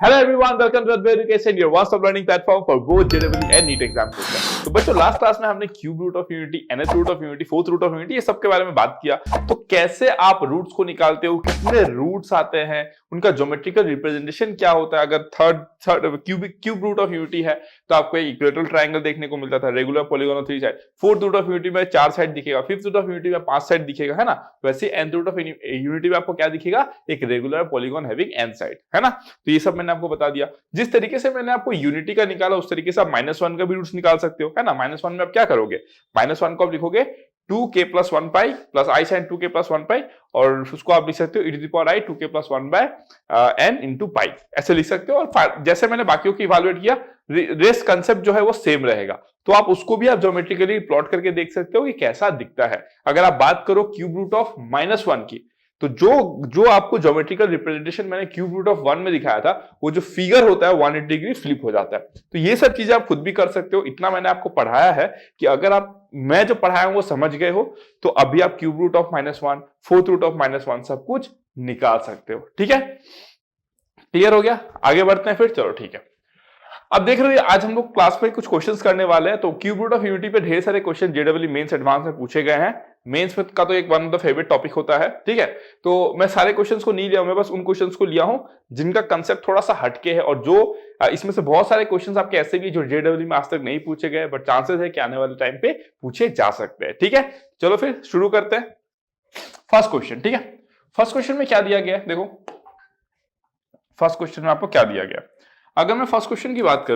Hello everyone, welcome to Advair Education, your one-stop learning platform for both JEE and NEET exam preparation. तो बच्चों last class में हमने cube root of unity, nth root of unity, fourth root of unity ये सब के बारे में बात किया। तो कैसे आप रूट्स को निकालते हो, कितने रूट्स आते हैं, उनका ज्योमेट्रिकल रिप्रेजेंटेशन क्या होता है। अगर third cube root of unity है तो आपको एक इक्वेटोरियल ट्रायंगल देखने को मिलता था, regular polygon three side. Fourth root of unity में 4 साइड दिखेगा, फिफ्थ रूट ऑफ यूनिटी में 5 साइड दिखेगा, है ना। वैसे nth रूट ऑफ यूनिटी में आपको क्या दिखेगा, एक regular polygon having n side, है ना। तो ये सब मैंने आपको बता दिया। जिस तरीके से मैंने आपको यूनिटी का निकाला उस तरीके से आप -1 का भी रूट्स निकाल सकते हो, है ना। -1 में आप क्या करोगे, -1 को आप लिखोगे 2k + 1 pi plus i sin 2k + 1 पाई, और उसको आप लिख सकते हो e to the power i 2k + 1 by n into pi, ऐसे लिख सकते हो। और जैसे मैंने बाकियों की इवैल्यूएट किया, रेस्ट कंसेप्ट जो है वो सेम रहेगा, तो आप उसको भी आप ज्योमेट्रिकली प्लॉट करके देख सकते हो कि कैसा दिखता है। अगर आप बात करो क्यूब रूट ऑफ -1 की, तो जो आपको ज्योमेट्रिकल रिप्रेजेंटेशन मैंने क्यूब रूट ऑफ 1 में दिखाया था, वो जो फिगर होता है 180 डिग्री फ्लिप हो जाता है। तो ये सब चीजें आप खुद भी कर सकते हो। इतना मैंने आपको पढ़ाया है कि अगर आप मैं जो पढ़ाया हूं वो समझ गए हो तो अभी आप cube root of -1, fourth root of -1 सब कुछ निकाल सकते हो। ठीक है, क्लियर हो गया। आगे बढ़ते हैं फिर, चलो ठीक है। अब देख रहे हो आज हम लोग क्लास में कुछ क्वेश्चंस करने वाले हैं। तो क्यूब रूट ऑफ यूनिटी पे ढेर सारे क्वेश्चन जेडब्ल्यू मेंस एडवांस में पूछे गए हैं। मेंस का तो एक one of the favourite topic होता है, ठीक है। तो मैं सारे क्वेश्चंस को नहीं लिया हूं, मैं बस उन क्वेश्चंस को लिया हूं जिनका कंसेप्ट थोड़ा सा हटके है, और जो इसमें से बहुत सारे क्वेश्चंस आपके ऐसे भी जो जेडब्ल्यू में आज तक नहीं पूछे गए, बट चांसेस है कि आने वाले टाइम पे पूछे जा सकते हैं। ठीक है, चलो फिर शुरू करते हैं। फर्स्ट क्वेश्चन, ठीक है। फर्स्ट क्वेश्चन में क्या दिया गया है, देखो फर्स्ट क्वेश्चन में आपको क्या दिया गया। अगर मैं फर्स्ट क्वेश्चन की बात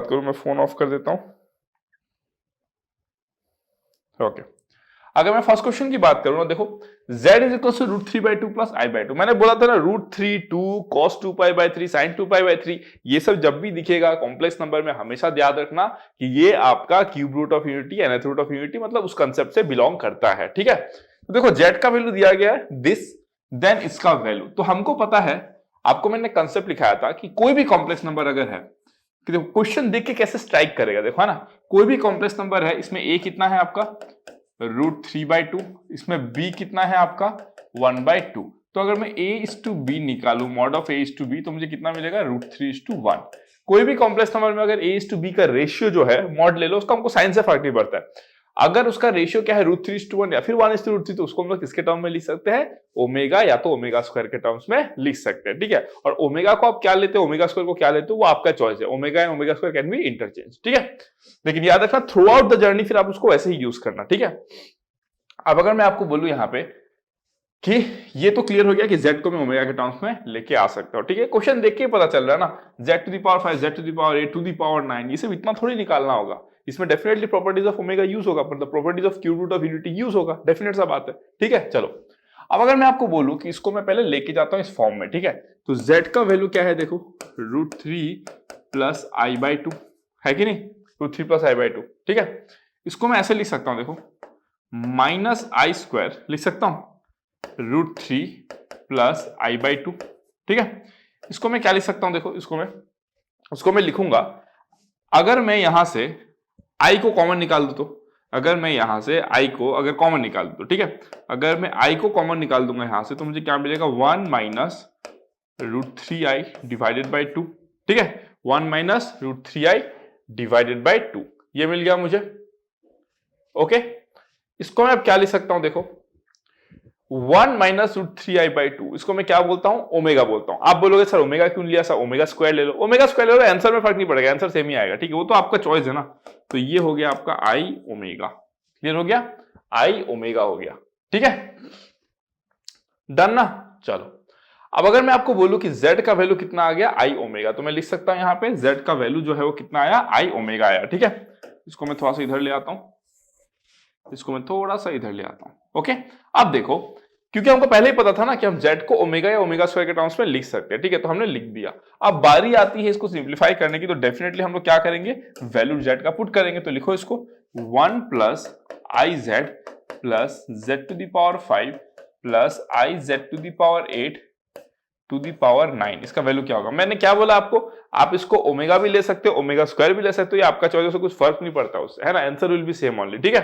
करूं, मैं फोन ऑफ कर देता हूं। ओके, अगर मैं फर्स्ट क्वेश्चन की बात करूं ना, देखो z = √3/2 + i/2। मैंने बोला था ना √3 2 cos 2π/3 sin 2π/3, ये सब जब भी दिखेगा कॉम्प्लेक्स नंबर में हमेशा याद रखना कि ये आपका cube root of unity, nth root of unity, मतलब उस कंसेप्ट से बिलोंग करता है। ठीक है, तो देखो z का वैल्यू दिया गया है दिस, देन इसका वैल्यू तो हमको पता है। आपको मैंने कंसेप्ट लिखाया था कि कोई भी कॉम्प्लेक्स नंबर अगर है, कि देखो क्वेश्चन देख के कैसे स्ट्राइक करेगा, देखो है ना। कोई भी कॉम्प्लेक्स नंबर है, इसमें a कितना है आपका √3/2, इसमें b कितना है आपका 1/2। तो अगर मैं a/b निकालू, मॉड ऑफ a/b, तो मुझे कितना मिलेगा √3/1। कोई भी कॉम्प्लेक्स नंबर में अगर a/b का रेशियो जो है, मॉड ले लो, उसका हमको साइन से फर्क नहीं पड़ता है। अगर उसका रेशियो क्या है √3/1 या फिर 1/√3, तो उसको हम लोग किसके टर्म में लिख सकते हैं, ओमेगा या तो ओमेगा स्क्वायर के टर्म्स में लिख सकते हैं। ठीक है, और ओमेगा को आप क्या लेते हो, ओमेगा स्क्वायर को क्या लेते हो, वो आपका चॉइस है। Omega and omega square can be interchange, ठीक है। लेकिन याद रखना थ्रू आउट द जर्नी फिर आप उसको वैसे ही यूज करना, ठीक है। अब अगर मैं आपको बोलूं यहां पे कि ये तो क्लियर हो गया कि z को मैं ओमेगा के टर्म्स में लेके आ सकता हूं, ठीक है। क्वेश्चन देख के पता चल रहा है ना, z⁵, z⁴, ये सब इतना थोड़ी निकालना होगा। इसमें definitely properties of omega use होगा, मतलब properties of cube root of unity use होगा, डेफिनेट सा बात है। ठीक है, चलो अब अगर मैं आपको बोलूं कि इसको मैं पहले लेके जाता हूं इस फॉर्म में, ठीक है। तो z का वैल्यू क्या है, देखो √3 + i/2 है कि नहीं, √3 + i/2, ठीक है। इसको मैं ऐसे लिख सकता हूं, देखो -i² लिख सकता हूं, √3 + i/2, ठीक है। इसको मैं क्या लिख सकता हूं, देखो इसको मैं लिखूंगा, अगर मैं यहां से i को कॉमन निकाल दूं, तो अगर मैं यहां से i को अगर कॉमन निकाल दूं, ठीक है, अगर मैं i को कॉमन निकाल दूंगा यहां से, तो मुझे क्या मिलेगा 1 - √3i / 2, ठीक है। 1 - √3i / 2 ये मिल गया मुझे। ओके, इसको मैं अब क्या लिख सकता हूं, देखो 1 - √3i/2, इसको मैं क्या बोलता हूं, ओमेगा बोलता हूं। आप बोलोगे सर ओमेगा क्यों लिया, सर ओमेगा स्क्वायर ले लो, ओमेगा स्क्वायर ले लो, आंसर में फर्क नहीं पड़ेगा, आंसर सेम ही आएगा, ठीक है। वो तो आपका चॉइस है ना। तो ये हो गया आपका i ओमेगा, क्लियर हो गया, i ओमेगा हो गया, ठीक है, डन ना। चलो अब अगर मैं आपको बोलूं कि z का वैल्यू कितना आ गया, i ओमेगा, तो मैं लिख सकता हूं यहां पे z का वैल्यू जो है वो कितना आया, i ओमेगा आया, ठीक है। इसको मैं थोड़ा सा इधर ले आता हूं, ओके। अब देखो, क्योंकि हमको पहले ही पता था ना कि हम z को ओमेगा या ओमेगा स्क्वायर के टर्म्स में लिख सकते हैं, ठीक है, तो हमने लिख दिया। अब बारी आती है इसको सिंप्लीफाई करने की, तो डेफिनेटली हम लोग क्या करेंगे, वैल्यू z का पुट करेंगे। तो लिखो इसको 1 + iz + z⁵ + iz⁸ 8⁹ इसका वैल्यू क्या होगा। मैंने क्या बोला आपको, आप इसको ओमेगा भी ले सकते हो, ओमेगा स्क्वायर भी ले सकते हो, ये आपका चॉइस है, कुछ फर्क नहीं पड़ता उससे, है ना। Answer will be same only, ठीक है।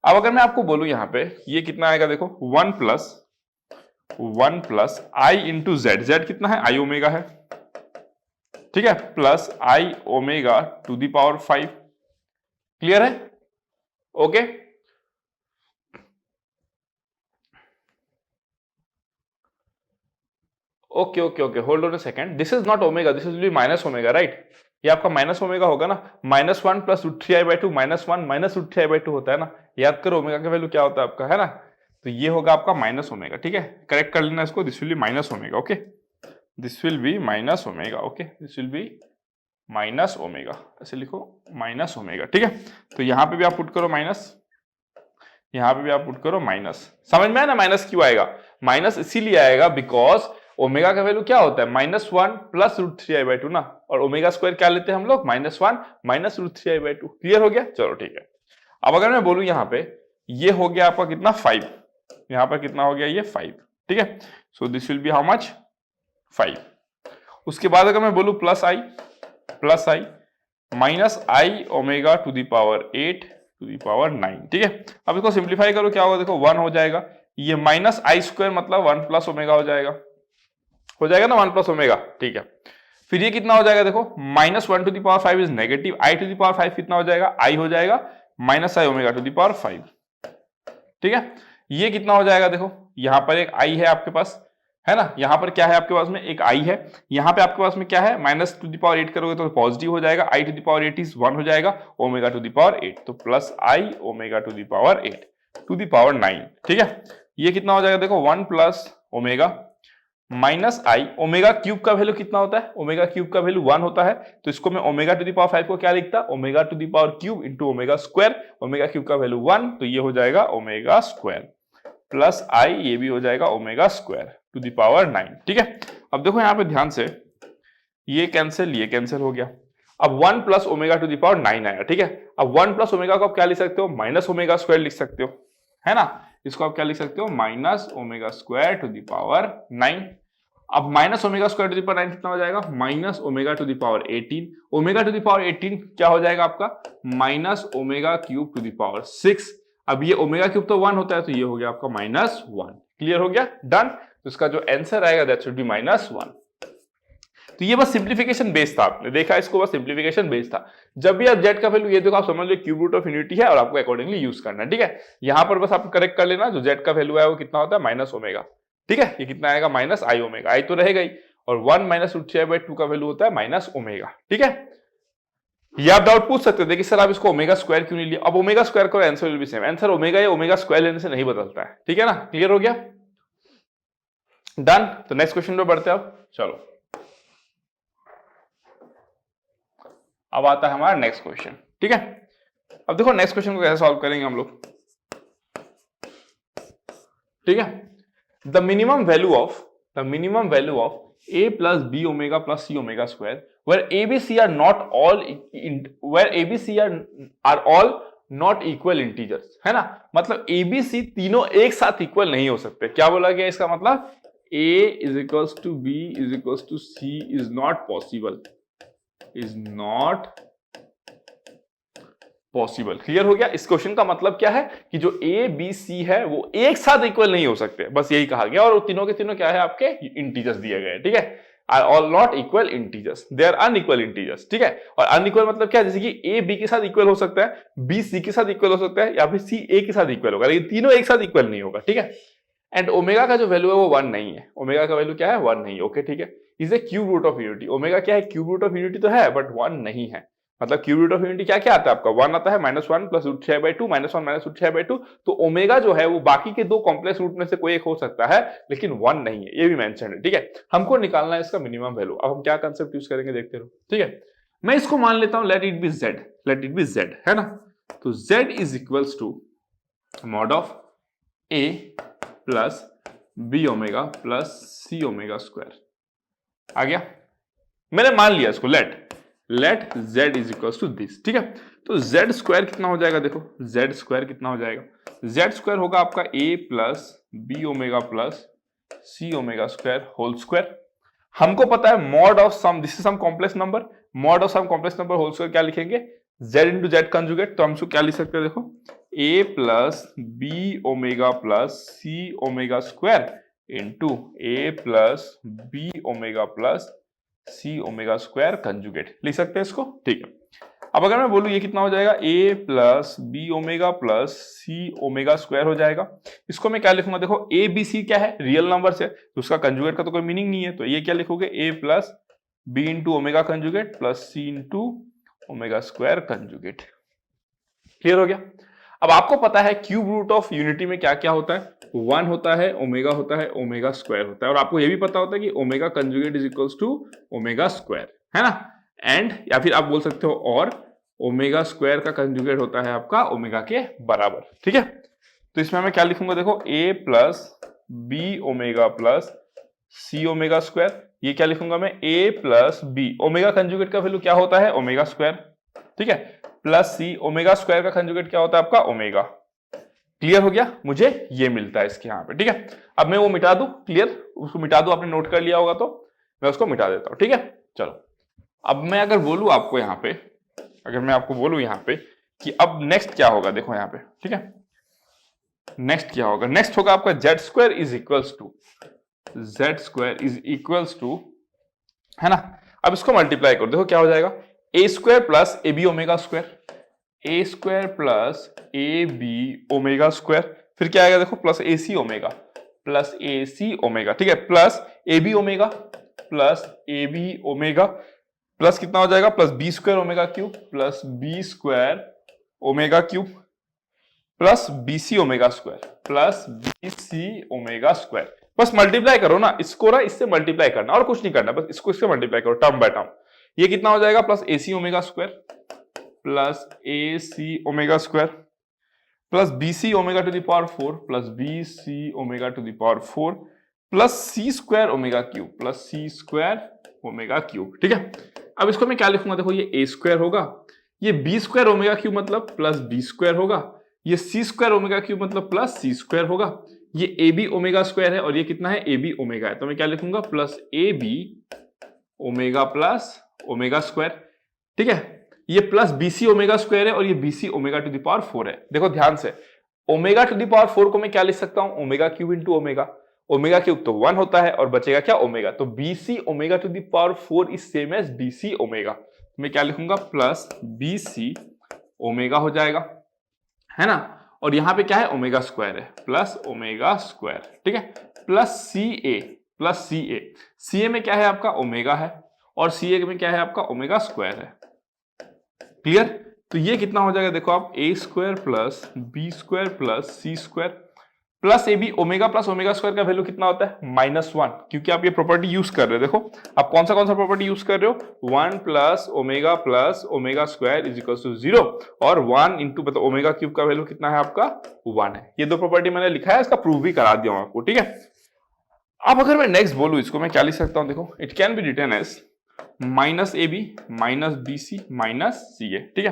अब अगर मैं आपको बोलूं यहां पे ये कितना आएगा, देखो 1 + 1 plus I into Z, Z कितना है, आई ओमेगा है, ठीक है, plus I omega to the power 5। Clear है? Okay, okay okay okay, hold on a second, this is not omega, this is minus omega, right? ये आपका minus omega होगा ना, -1 प्लस √3i/2 -1 माइनस √3i/2 होता है ना, याद करो ओमेगा का वैल्यू क्या होता है आपका, है ना? तो ये होगा आपका माइनस ओमेगा, ठीक है, करेक्ट कर लेना इसको, this will B minus omega, okay, this will B minus omega, okay, this will B minus omega, ऐसे लिखो माइनस ओमेगा, ठीक है। तो यहां पे भी आप पुट करो माइनस, यहां पे भी आप पुट करो माइनस, समझ में है ना माइनस क्यों आएगा? माइनस इसीलिए आएगा बिकॉज ओमेगा का वैल्यू क्या होता है, -1 प्लस √3i/2 ना, और ओमेगा स्क्वायर क्या लेते हैं हम लोग, -1 माइनस √3i/2। क्लियर हो गया? चलो ठीक है। अब अगर मैं बोलूं यहां पे ये हो गया आपका कितना 5, यहां पर कितना हो गया ये 5, ठीक है, so this will be how much 5। उसके बाद अगर मैं बोलूं plus i minus i omega to the power 8 to the power 9, ठीक है। अब इसको सिंप्लीफाई करो, क्या होगा देखो 1 हो जाएगा, ये माइनस आई स्क्वायर मतलब 1 प्लस ओमेगा हो जाएगा ना, 1 प्लस ओमेगा, ठीक है। फिर ये कितना हो जाएगा देखो, -1 to the power 5 is negative, i to the power 5 कितना हो जाएगा, आई हो जाएगा minus i omega to the power 5, ठीक है। ये कितना हो जाएगा देखो, यहां पर एक आई है आपके पास, है ना, यहां पर क्या है आपके पास में एक आई है, यहां पे आपके पास में क्या है, माइनस टू द पावर 8 करोगे तो पॉजिटिव हो जाएगा, i to the power 8 is 1 हो जाएगा, ओमेगा टू द पावर 8, तो plus I omega to the power 8 to the power 9, ठीक है। ये कितना हो जाएगा देखो 1 plus omega minus i, omega cube का वैल्यू कितना होता है, ओमेगा क्यूब का वैल्यू 1 होता है, तो इसको मैं ओमेगा टू द पावर 5 को क्या लिखता, omega to the power cube into omega square, omega cube का वैल्यू 1, तो ये हो जाएगा ओमेगा स्क्वायर प्लस आई, ये भी हो जाएगा omega square to the power 9, ठीक है। अब देखो यहां पे ध्यान से, ये कैंसिल हो गया, अब 1 plus omega to the power 9 आया, ठीक है। अब 1 प्लस ओमेगा को आप क्या लिख सकते हो, माइनस ओमेगा स्क्वायर लिख सकते हो, है ना, इसको आप क्या लिख सकते हो, minus omega square to the power 9। अब minus omega square to the power 9 कितना हो जाएगा, minus omega to the power 18, omega to the power 18 क्या हो जाएगा आपका, minus omega cube to the power 6। अब ये ओमेगा क्यूब तो 1 होता है, तो ये हो गया आपका -1। क्लियर हो गया, डन। तो इसका जो आंसर आएगा दैट शुड बी -1। तो ये बस सिंप्लीफिकेशन बेस था, आपने देखा इसको, बस सिंप्लीफिकेशन बेस था। जब भी आप जेड का वैल्यू ये देखो, आप समझ लो क्यूब रूट ऑफ यूनिटी है और आपको अकॉर्डिंगली यूज करना है, ठीक है। यहां पर बस आप करेक्ट कर लेना, जो जेड का वैल्यू है वो कितना होता है, माइनस ओमेगा, ठीक है। ये कितना आएगा, माइनस आई ओमेगा, आई तो रहेगा ही, और 1 माइनस √3i/2 का वैल्यू होता है माइनस ओमेगा, ठीक है। ये आप डाउट पूछ सकते हो, देखिए सर आप इसको ओमेगा स्क्वायर क्यों नहीं लिया, अब ओमेगा स्क्वायर का answer will be same, answer omega या ओमेगा स्क्वायर लेने से नहीं बदलता है, ठीक है ना। क्लियर हो गया, डन। तो नेक्स्ट क्वेश्चन पे बढ़ते हैं अब, चलो अब आता है हमारा नेक्स्ट क्वेश्चन, ठीक है। अब देखो नेक्स्ट क्वेश्चन को कैसे सॉल्व करेंगे हम लोग, ठीक है। The minimum value of a plus b omega plus c omega square where abc are not all where abc are all not equal integers, है ना, मतलब abc तीनों एक साथ इक्वल नहीं हो सकते। क्या बोला गया इसका मतलब, a is equals to b is equals to c is not possible, clear हो गया। इस क्वेश्चन का मतलब क्या है कि जो ए बी सी है वो एक साथ इक्वल नहीं हो सकते, बस यही कहा गया। और तीनों के तीनों क्या है, आपके इंटीजर्स दिए गए, ठीक है, are all not equal integers, they are unequal integers, ठीक है। और अनइक्वल मतलब क्या है, जैसे कि ए बी के साथ इक्वल हो सकता है, बी सी के साथ इक्वल हो सकता है, या फिर सी ए के साथ इक्वल होगा, लेकिन तीनों एक साथ इक्वल नहीं होगा, ठीक है। एंड ओमेगा का जो वैल्यू है वो 1 नहीं है, ओमेगा का वैल्यू क्या है, 1 नहीं, ओके ठीक है। Is a cube root of unity, omega क्या है, क्यूब रूट ऑफ यूनिटी तो है बट 1 नहीं है। मतलब क्यूब रूट ऑफ यूनिटी क्या क्या आता है आपका, 1 आता है, -1 प्लस √3i/2 -1 माइनस √3i/2। तो ओमेगा जो है वो बाकी के दो कॉम्प्लेक्स रूट में से कोई एक हो सकता है, लेकिन 1 नहीं है, ये भी मेंशन है, ठीक है। हमको निकालना है इसका मिनिमम वैल्यू। अब हम क्या कंसेप्ट यूज करेंगे देखते रहो, ठीक है। मैं इसको मान लेता हूं लेट इट बी जेड, है ना। तो z is equals to mod of a plus B omega plus C omega square. आ गया, मैंने मान लिया इसको, let z is equal to this, ठीक है। तो z स्क्वायर कितना हो जाएगा, देखो z स्क्वायर कितना हो जाएगा, z स्क्वायर होगा आपका a plus B omega plus C omega square whole square. हमको पता है mod of some, this is some complex number, mod of some complex number whole square क्या लिखेंगे, z इंटू जेड कंजुगेट। तो हम इसको क्या लिख सकते हैं, देखो a plus B omega plus C omega square into a plus B omega plus C omega square conjugate, लिख सकते हैं इसको। ठीक है, अब अगर मैं बोलूं ये कितना हो जाएगा, ए प्लस बी ओमेगा प्लस सी ओमेगा स्क्वायर हो जाएगा। इसको मैं क्या लिखूंगा, देखो ए बी सी क्या है, रियल नंबर है, तो उसका कंजुगेट का तो कोई मीनिंग नहीं है, तो ये क्या लिखोगे, A plus B into omega conjugate plus C into omega square conjugate. Clear हो गया। अब आपको पता है क्यूब रूट ऑफ यूनिटी में क्या क्या होता है, 1 होता है, ओमेगा होता है, ओमेगा स्क्वायर होता है, और आपको ये भी पता होता है कि omega conjugate is equals to omega square, है ना। एंड या फिर आप बोल सकते हो और ओमेगा स्क्वायर का कंजुगेट होता है आपका ओमेगा के बराबर। ठीक है, तो इसमें मैं क्या लिखूंगा, देखो ए प्लस बी ओमेगा प्लस सी ओमेगा स्क्वायर, ये क्या लिखूंगा मैं, ए प्लस बी, ओमेगा कंजुगेट का वैल्यू क्या होता है, ओमेगा स्क्वायर। ठीक है, प्लस सी, ओमेगा स्क्वायर का कंजुगेट क्या होता है आपका, ओमेगा। क्लियर हो गया, मुझे ये मिलता है इसके यहाँ पे। ठीक है, अब मैं वो मिटा दूं, क्लियर, उसको मिटा दूं, आपने नोट कर लिया होगा तो मैं उसको मिटा देता हूं। ठीक है, चलो अब मैं अगर बोलूं आपको यहाँ पे, अगर मैं आपको बोलूं यहाँ पे कि अब नेक्स्ट क्या होगा, देखो यहाँ पे। ठीक है, नेक्स्ट क्या होगा, नेक्स्ट होगा आपका z square is equals to, z square is equals to, है ना। अब इसको मल्टीप्लाई करो, देखो क्या हो जाएगा, A square plus A B omega square, A square plus A B omega square, फिर क्या आएगा देखो, प्लस ए सी ओमेगा, प्लस ए सी ओमेगा। ठीक है, plus A B omega, plus A B omega, plus कितना हो जाएगा, plus B square omega cube, plus B square omega cube, plus B C omega square, plus B C omega square. बस multiply करो ना इसको, ना इससे मल्टीप्लाई करना और कुछ नहीं करना, बस इसको इससे मल्टीप्लाई करो टर्म बाय टर्म। ये कितना हो जाएगा, plus A C omega square plus A C omega square plus B C omega to the power 4 plus B C omega to the power 4 plus C square omega cube plus C square omega cube. ठीक है, अब इसको मैं क्या लिखूंगा, देखो ये ए square होगा, ये बी स्क्वायर ओमेगा क्यूब मतलब प्लस बी स्क्वायर होगा, ये सी स्क्वायर ओमेगा क्यूब मतलब प्लस सी स्क्वायर होगा, ये ए बी ओमेगा स्क्वायर है और ये कितना है, ए बी ओमेगा है, तो मैं क्या लिखूंगा, plus A B omega plus omega square. ठीक है, ये प्लस बीसी ओमेगा स्क्वायर है और ये b c omega to the power 4 है। देखो ध्यान से, ओमेगा टू द पावर 4 को मैं क्या लिख सकता हूं, omega cube into omega, omega cube तो 1 होता है और बचेगा क्या, ओमेगा, तो b c omega to the power 4 is same as b c omega, मैं क्या लिखूंगा, प्लस बीसी ओमेगा हो जाएगा, है ना। और यहां पे क्या है, ओमेगा स्क्वायर है, प्लस ओमेगा स्क्वायर। ठीक है, प्लस सी ए, प्लस सी ए, सी ए में क्या है आपका, ओमेगा है, और सी ए में क्या है आपका, ओमेगा स्क्वायर है। क्लियर, तो ये कितना हो जाएगा, देखो आप, A square plus B square plus C square plus A B, omega plus omega square का वैल्यू कितना होता है, -1, क्योंकि आप ये प्रॉपर्टी यूज कर रहे हो। देखो आप कौन सा प्रॉपर्टी यूज कर रहे हो, 1 plus omega square is equal to 0 और 1 इंटू मतलब ओमेगा क्यूब का वैल्यू कितना है आपका, 1 है। ये दो प्रॉपर्टी मैंने लिखा है, इसका प्रूफ भी करा दिया हूं आपको। ठीक है, अब अगर मैं नेक्स्ट बोलूं, इसको मैं क्या लिख सकता हूं, देखो it can be written as minus A B minus B C minus C A. ठीक है,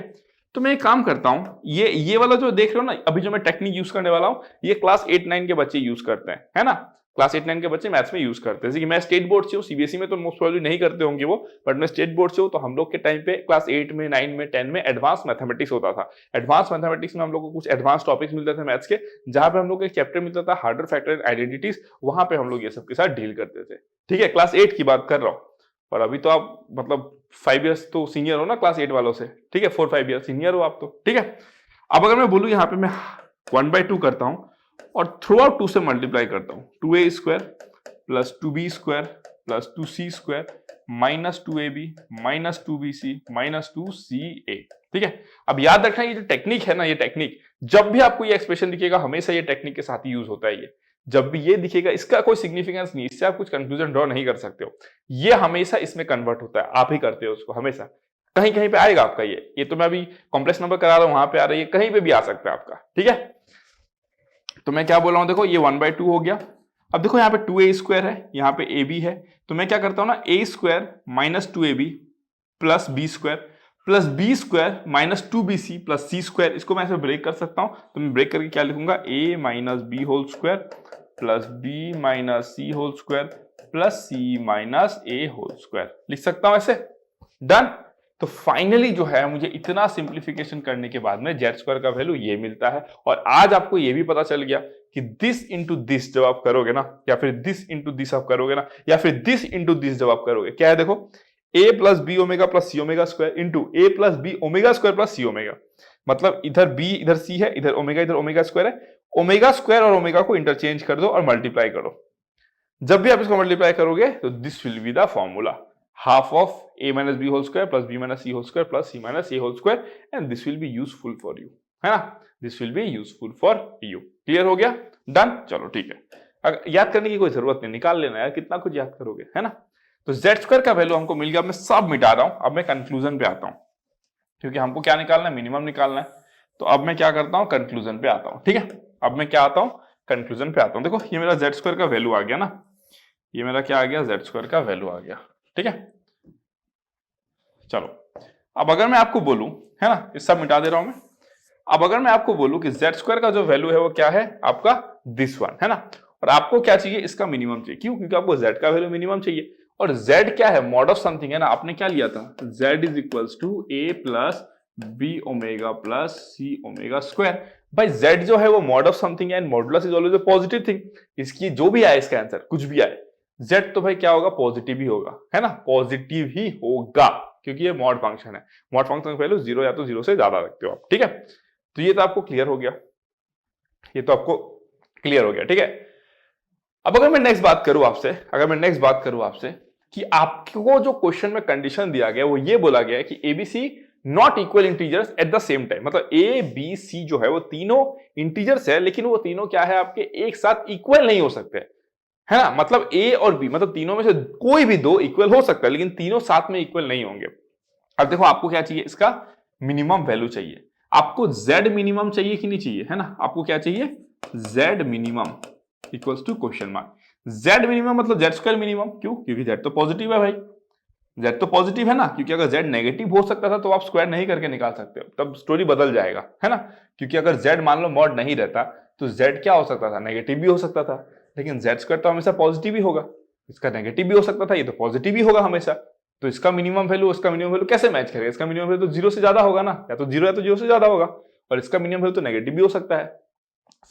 तो मैं एक काम करता हूं, ये वाला जो देख रहे हो ना, अभी जो मैं टेक्निक यूज करने वाला हूं, ये क्लास 8-9 के बच्चे यूज करते हैं, है ना। क्लास 8-9 के बच्चे मैथ्स में यूज करते हैं, जैसे कि मैं स्टेट बोर्ड से हूँ, सीबीएसई में तो मोस्ट प्रोबेबली नहीं करते होंगे वो, बट मैं स्टेट बोर्ड से हूँ, तो हम लोग के टाइम पे क्लास 8 में 9 में 10 में एडवांस मैथमेटिक्स होता था। एडवांस मैथमेटिक्स में हम लोग को कुछ एडवांस टॉपिक्स मिलते थे मैथ्स के, जहां पे हम लोग को एक चैप्टर मिलता था हार्डर फैक्टर एंड आइडेंटिटीज, वहां पे हम लोग ये सब के साथ डील करते थे। ठीक है, क्लास 8 की बात कर रहा हूँ, और अभी तो आप मतलब 5 इयर्स तो सीनियर हो ना क्लास 8 वालों से। ठीक है, 4-5 इयर्स सीनियर हो आप तो। ठीक है, अब अगर मैं बोलूं यहाँ पे मैं 1/2 करता हूं और थ्रू आउट 2 से मल्टीप्लाई करता हूं, 2a square plus 2b square plus 2c square minus 2ab minus 2bc minus 2ca। ठीक है, अब याद रखना ये जो टेक्निक है ना, ये टेक्निक जब भी आपको ये एक्सप्रेशन दिखेगा, हमेशा ये टेक्निक के साथ ही यूज होता है। ये जब भी ये दिखेगा, इसका कोई सिग्निफिकेंस नहीं, इससे आप कुछ कंक्लूजन ड्रॉ नहीं कर सकते हो, ये हमेशा इसमें कन्वर्ट होता है, आप ही करते हो उसको, हमेशा कहीं कहीं पे आएगा आपका। ये तो मैं अभी कॉम्प्लेक्स नंबर करा रहा हूं, वहां पे आ रहा है, कहीं पे भी आ सकता है आपका। ठीक है, तो मैं क्या बोल रहा हूं, देखो ये 1/2 हो गया। अब देखो यहाँ पे 2a स्क्वायर है, यहाँ पे ab है, तो मैं क्या करता हूं ना, a square minus 2ab plus b square plus B square minus 2bc plus C square, इसको मैं ऐसे ब्रेक कर सकता हूं, तो मैं ब्रेक करके क्या लिखूंगा, a minus b whole square plus b minus c whole square plus c minus a whole square, लिख सकता हूं ऐसे। डन, तो फाइनली जो है मुझे इतना सिंप्लीफिकेशन करने के बाद में जेड स्क्वायर का वैल्यू ये मिलता है। और आज आपको ये भी पता चल गया कि दिस इंटू दिस जब आप करोगे ना, या फिर दिस इंटू दिस आप करोगे ना, या फिर दिस इंटू दिस जब आप करोगे, क्या है देखो, a plus B omega plus C omega square into a plus B omega square plus C omega. मतलब इधर b इधर c है, इधर ओमेगा स्क्वायर है। ओमेगा स्क्वायर और ओमेगा को इंटरचेंज कर दो और मल्टीप्लाई करो। जब भी आप इसको मल्टीप्लाई करोगे तो this will be the formula, half of a minus b whole square plus b minus c whole square plus c minus a whole square, and this will be useful for you, है ना, this will be useful for you. Clear हो गया? Done. चलो ठीक है, अगर याद करने की कोई जरूरत नहीं, निकाल लेना यार, कितना कुछ याद करोगे, है ना। तो जेड स्क्वायर का वैल्यू हमको मिल गया। अब मैं सब मिटा रहा हूं, अब मैं कंक्लूजन पे आता हूं, क्योंकि हमको क्या निकालना है, मिनिमम निकालना है। तो अब मैं क्या करता हूं, कंक्लूजन पे आता हूं। ठीक है, अब मैं क्या आता हूं, कंक्लूजन पे आता हूं। देखो ये मेरा जेड स्क्वायर का वैल्यू आ गया ना, ये मेरा क्या आ गया, जेड स्क्वायर का वैल्यू आ गया। ठीक है, चलो अब अगर मैं आपको बोलूं, है ना, इस सब मिटा दे रहा हूं मैं। अब अगर मैं आपको बोलूं कि जेड स्क्वायर का जो वैल्यू है वो क्या है आपका, दिस वन, है ना, और आपको क्या चाहिए, इसका मिनिमम चाहिए। क्यों? क्योंकि आपको जेड का वैल्यू मिनिमम चाहिए, और जेड क्या है, मॉड ऑफ समथिंग, है ना। आपने क्या लिया था, Z is equals to A plus B omega plus C omega square. भाई जेड जो है वो मॉड ऑफ समथिंग है, and modulus is always a positive thing. इसकी जो भी आए इसका आंसर, कुछ भी आए, जेड तो भाई क्या होगा, पॉजिटिव ही होगा, है ना, पॉजिटिव ही होगा, क्योंकि ये मॉड फंक्शन है। मॉड फंक्शन का वैल्यू 0 या तो 0 से ज्यादा रखते हो आप। ठीक है, तो ये तो आपको क्लियर हो गया, ये तो आपको क्लियर हो गया। ठीक है, अब अगर मैं नेक्स्ट बात करूं आपसे, कि आपको जो क्वेश्चन में कंडीशन दिया गया वो ये बोला गया है कि ABC not equal integers at the same time. मतलब ए बी सी जो है वो तीनों इंटीजर्स है, लेकिन वो तीनों क्या है, आपके एक साथ इक्वल नहीं हो सकते, है ना। मतलब ए और बी, मतलब तीनों में से कोई भी दो इक्वल हो सकता है, लेकिन तीनों साथ में इक्वल नहीं होंगे। अब देखो आपको क्या चाहिए, इसका मिनिमम वैल्यू चाहिए। आपको z मिनिमम चाहिए कि नहीं चाहिए, है ना। आपको क्या चाहिए, z minimum equals to question mark. z minimum मतलब z स्क्वायर मिनिमम। क्यों? क्योंकि z तो पॉजिटिव है भाई, z तो पॉजिटिव है ना। क्योंकि अगर z नेगेटिव हो सकता था तो आप स्क्वायर नहीं करके निकाल सकते हो, तब स्टोरी बदल जाएगा, है ना। क्योंकि अगर z मान लो मॉड नहीं रहता तो z क्या हो सकता था, नेगेटिव भी हो सकता था। लेकिन z स्क्वायर तो हमेशा पॉजिटिव ही होगा, इसका नेगेटिव भी हो सकता था, ये तो पॉजिटिव ही होगा हमेशा। तो इसका मिनिमम वैल्यू उसका मिनिमम वैल्यू कैसे मैच करेगा, इसका मिनिमम वैल्यू तो 0 से ज्यादा होगा ना, या तो 0 या तो 0 से ज्यादा होगा, और इसका मिनिमम वैल्यू तो नेगेटिव भी हो सकता है,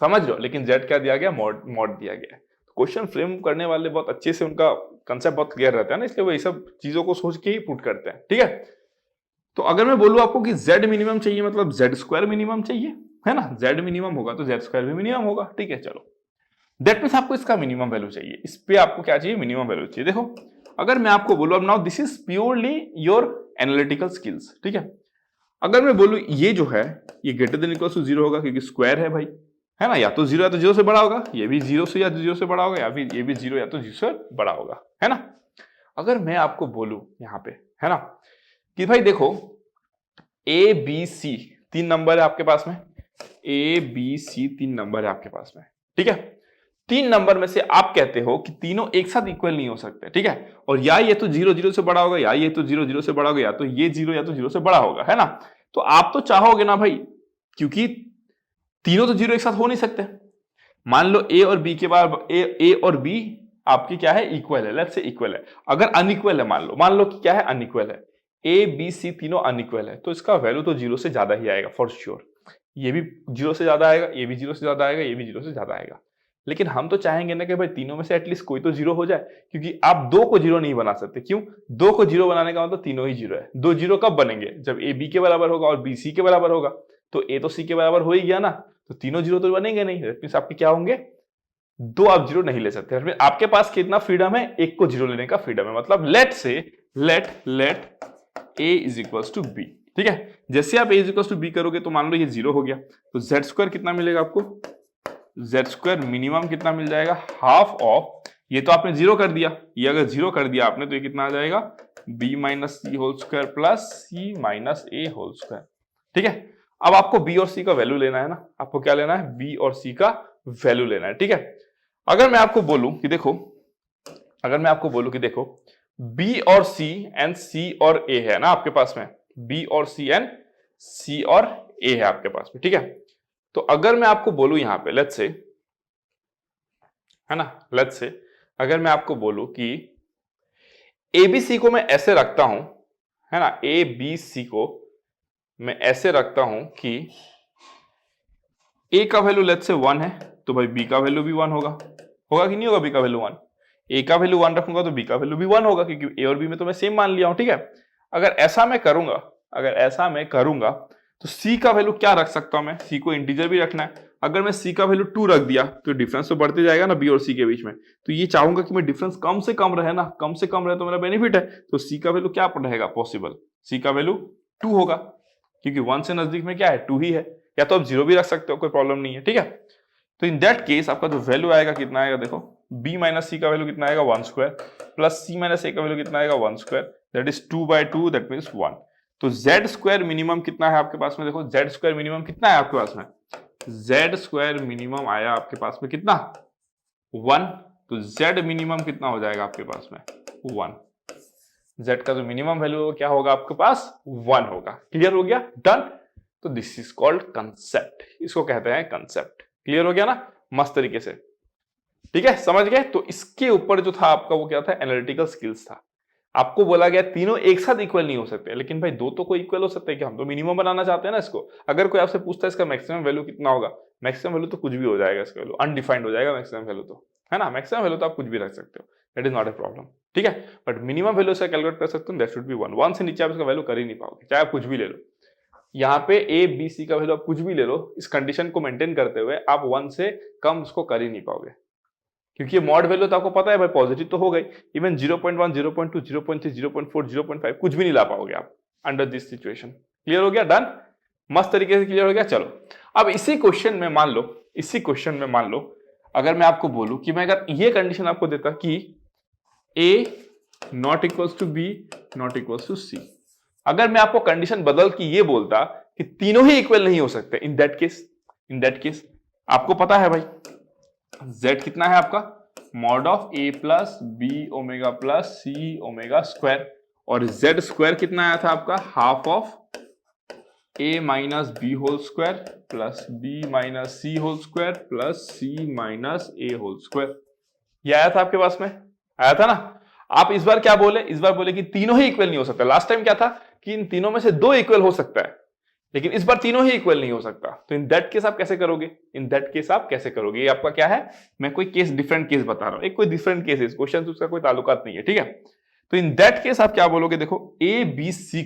समझ लो। लेकिन z क्या दिया गया, मॉड दिया गया है। क्वेश्चन फ्रेम करने वाले बहुत अच्छे से, उनका कंसेप्ट बहुत क्लियर रहता है ना, इसलिए वो ये सब चीजों को सोच के ही पुट करते हैं। ठीक है, तो अगर मैं बोलूं आपको कि z मिनिमम चाहिए, मतलब z स्क्वायर मिनिमम चाहिए, है ना, z मिनिमम होगा तो z स्क्वायर भी मिनिमम होगा। ठीक है, चलो दैट मीन्स आपको इसका मिनिमम वैल्यू चाहिए, इस पे आपको क्या चाहिए, मिनिमम वैल्यू चाहिए। देखो अगर मैं आपको बोलूं, अब now this is purely your analytical skills. ठीक है, अगर मैं बोलूं ये जो है ये ग्रेटर देन इक्वल टू 0 होगा, क्योंकि स्क्वायर है भाई, है ना, या तो 0 या तो 0 से बड़ा होगा, ये भी 0 से या 0 से बड़ा होगा, या फिर ये भी 0 या तो 0 से बड़ा होगा, है ना। अगर मैं आपको बोलूं यहां पे, है ना, कि भाई देखो ए बी सी 3 नंबर है आपके पास में, ए बी सी 3 नंबर है आपके पास में। ठीक है, 3 नंबर में से आप कहते हो कि तीनों एक साथ इक्वल नहीं हो सकते। ठीक है, और या ये तो 0 0 से बड़ा होगा, या ये तो 0 0 से बड़ा होगा, या तो ये 0 या तो 0 से बड़ा होगा, है ना। तो आप तो चाहोगे ना भाई, क्योंकि तीनों तो 0 एक साथ हो नहीं सकते। मान लो ए और बी के बाद ए और बी आपकी क्या है, इक्वल है, लेट्स से इक्वल है। अगर अनइक्वल है, मान लो कि क्या है, अनइक्वल है, ए बी सी तीनों अनइक्वल है, तो इसका वैल्यू तो 0 से ज्यादा ही आएगा फॉर श्योर। ये भी 0 से ज्यादा आएगा, ये भी 0 से ज्यादा आएगा, ये भी 0 से ज्यादा आएगा। लेकिन हम तो चाहेंगे ना कि भाई तीनों में से एटलीस्ट कोई तो 0 हो जाए, क्योंकि आप 2 को 0 नहीं बना सकते। क्यों? 2 को 0 बनाने का मतलब तीनों ही 0 है। 2 0 कब बनेंगे, जब ए बी के बराबर होगा और बी सी के बराबर होगा। तो ए तो सी के बराबर हो ही गया ना, तो तीनों 0 तो बनेंगे नहीं। दैट मींस आपके क्या होंगे, 2 आप 0 नहीं ले सकते। आपके पास कितना फ्रीडम है, एक को 0 लेने का फ्रीडम है। मतलब let a is equals to b. ठीक है, जैसे आप a is equals to b करोगे तो मान लो ये 0 हो गया, तो z स्क्वायर कितना मिलेगा आपको, z स्क्वायर मिनिमम कितना मिल जाएगा, हाफ ऑफ, ये तो आपने 0 कर दिया, ये अगर 0 कर दिया आपने तो ये कितना आ जाएगा, b minus c whole square plus c minus a whole square. ठीक है, अब आपको b और c का वैल्यू लेना है ना, आपको क्या लेना है, b और c का वैल्यू लेना है। ठीक है, अगर मैं आपको बोलूं कि देखो B और C एंड C और A है ना आपके पास में, B और C एंड C और A है आपके पास में। ठीक है, तो अगर मैं आपको बोलूं यहां पे लेट्स से, है ना, लेट्स से अगर मैं आपको बोलूं कि ABC को मैं ऐसे रखता हूं, है ना, ए बी सी को मैं ऐसे रखता हूं कि ए का वैल्यू लेट्स से 1 है तो भाई बी का वैल्यू भी 1 होगा, होगा कि नहीं होगा? बी का वैल्यू 1, ए का वैल्यू 1 रखूंगा तो बी का वैल्यू भी 1 होगा, क्योंकि ए और बी में तो मैं सेम मान लिया हूं, ठीक है। अगर ऐसा मैं करूंगा तो सी का वैल्यू क्या रख सकता हूं मैं? सी को इंटीजर भी रखना है। अगर मैं सी का वैल्यू 2 रख दिया तो डिफरेंस तो बढ़ते जाएगा ना बी और सी के बीच में, तो ये चाहूंगा कि मैं डिफरेंस कम से कम रहे ना, कम से कम रहे तो मेरा बेनिफिट है। तो सी का वैल्यू क्या रहेगा पॉसिबल? सी का वैल्यू 2 होगा, क्योंकि 1 से नजदीक में क्या है? 2 ही है। या तो आप 0 भी रख सकते हो, कोई प्रॉब्लम नहीं है, ठीक है। तो इन दैट केस आपका जो वैल्यू आएगा कितना आएगा? देखो b माइनस सी का वैल्यू कितना आएगा? 1 स्क्वायर, प्लस सी माइनस ए का वैल्यू कितना आएगा? 1 square, that is 2/2, that means 1। तो z स्क्वायर मिनिमम कितना है आपके पास में? देखो z स्क्वायर मिनिमम कितना है आपके पास में? z स्क्वायर मिनिमम आया आपके पास में कितना? 1। तो z मिनिमम कितना हो जाएगा आपके पास में? 1। z का जो मिनिमम वैल्यू क्या होगा आपके पास? 1 होगा। क्लियर हो गया? डन। तो दिस इज कॉल्ड कंसेप्ट, इसको कहते हैं कंसेप्ट। क्लियर हो गया ना मस्त तरीके से? ठीक है, समझ गए? तो इसके ऊपर जो था आपका वो क्या था? एनालिटिकल स्किल्स था। आपको बोला गया तीनों एक साथ इक्वल नहीं हो सकते, लेकिन भाई दो तो कोई इक्वल हो सकते हैं कि हम तो मिनिमम बनाना चाहते हैं ना इसको। अगर कोई आपसे पूछता है इसका मैक्सिमम वैल्यू कितना होगा, मैक्सिमम वैल्यू तो कुछ भी हो जाएगा, इसका वैल्यू अनडिफाइंड हो जाएगा मैक्सिमम वैल्यू तो, है ना। मैक्सिमम वैल्यू तो आप कुछ भी रख सकते हो, that is not a problem, ठीक है। बट मिनिमम वैल्यू से कैलकुलेट कर सकते हो, दैट शुड बी 1। 1 से नीचे आप इसका वैल्यू कर ही नहीं पाओगे, चाहे आप कुछ भी ले लो। यहाँ पे ए बी सी का वैल्यू आप कुछ भी ले लो, इस कंडीशन को मेंटेन करते हुए आप 1 से कम उसको कर ही नहीं पाओगे, क्योंकि मॉड वैल्यू तो आपको पता है भाई पॉजिटिव तो हो गई। इवन 0.1 0.2 0.3 0.4 0.5 कुछ भी नहीं ला पाओगे आप अंडर दिस सिचुएशन। क्लियर हो गया? डन, मस्त तरीके से क्लियर हो गया। चलो अब इसी क्वेश्चन में मान लो अगर मैं आपको बोलूं कि मैं अगर ये कंडीशन आपको देता कि A not equals to B not equals to C, अगर मैं आपको कंडीशन बदल के ये बोलता कि तीनों ही इक्वल नहीं हो सकते, इन दैट केस आपको पता है भाई z कितना है आपका? Mod of a plus B omega plus C omega square, और z स्क्वायर कितना आया था आपका? Half of a minus b whole square plus b minus c whole square plus c minus a whole square. ये आया था आपके पास में? आया था ना। आप इस बार क्या बोले? इस बार बोले कि तीनों ही इक्वल नहीं हो सकता। लास्ट टाइम क्या था कि इन तीनों में से दो इक्वल हो सकता है, लेकिन इस बार तीनों ही इक्वल नहीं हो सकता। तो इन दैट केस आप कैसे करोगे? ये आपका क्या है? मैं कोई केस डिफरेंट केस बता रहा हूं, एक कोई डिफरेंट केस है, इस क्वेश्चन से उसका कोई ताल्लुकात नहीं है, ठीक है। तो इन दैट केस आप क्या बोलोगे? देखो ए बी सी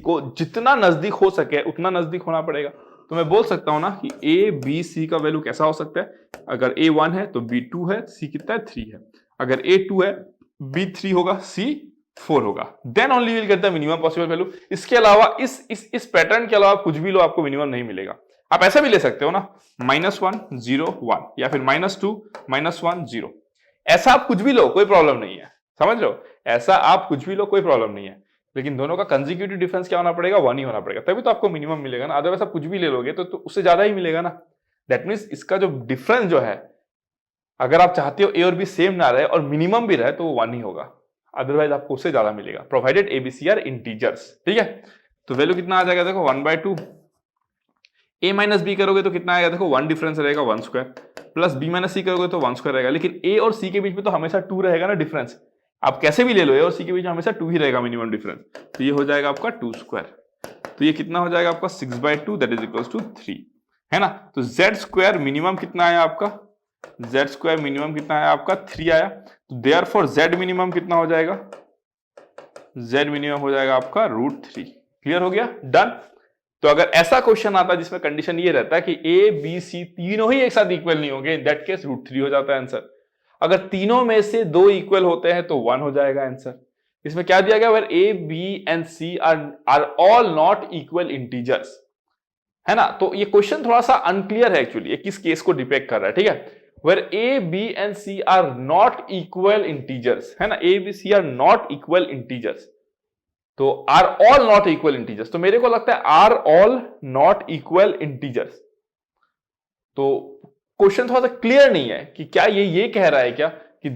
को जितना नजदीक हो सके उतना नजदीक होना पड़ेगा। तो मैं बोल सकता हूं ना कि ए बी सी का वैल्यू कैसा हो सकता है? अगर ए 1 है तो बी 2 है, सी कितना है? 3 है। अगर ए 2 है, बी 3 होगा, सी 4 होगा। Then only will get the minimum possible value. इसके अलावा इस पैटर्न के अलावा कुछ भी लो आपको मिनिमम नहीं मिलेगा। आप ऐसा भी ले सकते हो ना, -1 0 1, या फिर -2 -1 0। ऐसा आप कुछ भी लो, कोई प्रॉब्लम नहीं है, समझ लो। ऐसा आप कुछ भी लो, कोई प्रॉब्लम नहीं है, लेकिन दोनों का कंसेक्यूटिव डिफरेंस क्या होना पड़ेगा? 1 ही होना पड़ेगा, तभी तो आपको मिनिमम मिलेगा ना। अदरवाइज आप कुछ भी ले लोगे तो उससे ज्यादा ही मिलेगा ना। दैट मीन्स इसका जो डिफरेंस जो है, अगर आप चाहते हो ए और बी सेम ना रहे और मिनिमम भी रहे तो वो 1 ही होगा, अदरवाइज आपको उससे ज्यादा मिलेगा, provided a B C are integers, ठीक है। तो वैल्यू कितना आ जाएगा? देखो 1/2। ए माइनस बी करोगे तो कितना आएगा? देखो 1 डिफरेंस रहेगा, 1 स्क्वायर, प्लस बी माइनस सी करोगे तो 1 स्क्वायर रहेगा। लेकिन ए और सी के बीच में तो हमेशा 2 रहेगा ना डिफरेंस। आप कैसे भी ले लो, ए और सी के बीच में हमेशा 2 ही रहेगा मिनिमम डिफरेंस। तो ये हो जाएगा आपका 2 स्क्वायर। तो ये कितना हो जाएगा आपका? 6/2, दैट इज इक्वल्स टू 3, है ना। तो z स्क्वायर मिनिमम कितना आया आपका? z स्क्वायर मिनिमम कितना आया आपका? 3 आया। तो देयरफॉर z मिनिमम कितना हो जाएगा? z मिनिमम हो जाएगा आपका √3। क्लियर हो गया? डन। तो अगर ऐसा क्वेश्चन आता है जिसमें कंडीशन ये रहता है कि ए बी सी तीनों ही एक साथ इक्वल नहीं होंगे, इन दैट केस √3 हो जाता है आंसर। अगर तीनों में से दो इक्वल होते हैं तो 1 हो जाएगा आंसर। इसमें क्या दिया गया? Where A B and C are all not equal integers, है ना। तो ये क्वेश्चन थोड़ा सा अनक्लियर है एक्चुअली, ये किस केस को डिपेक्ट कर रहा है, ठीक है। Where A B and C are not equal integers, है ना, A B C are not equal integers. तो are all not equal integers, तो मेरे को लगता है are all not equal integers. तो क्वेश्चन थोड़ा सा क्लियर नहीं है कि क्या ये कह रहा है क्या कि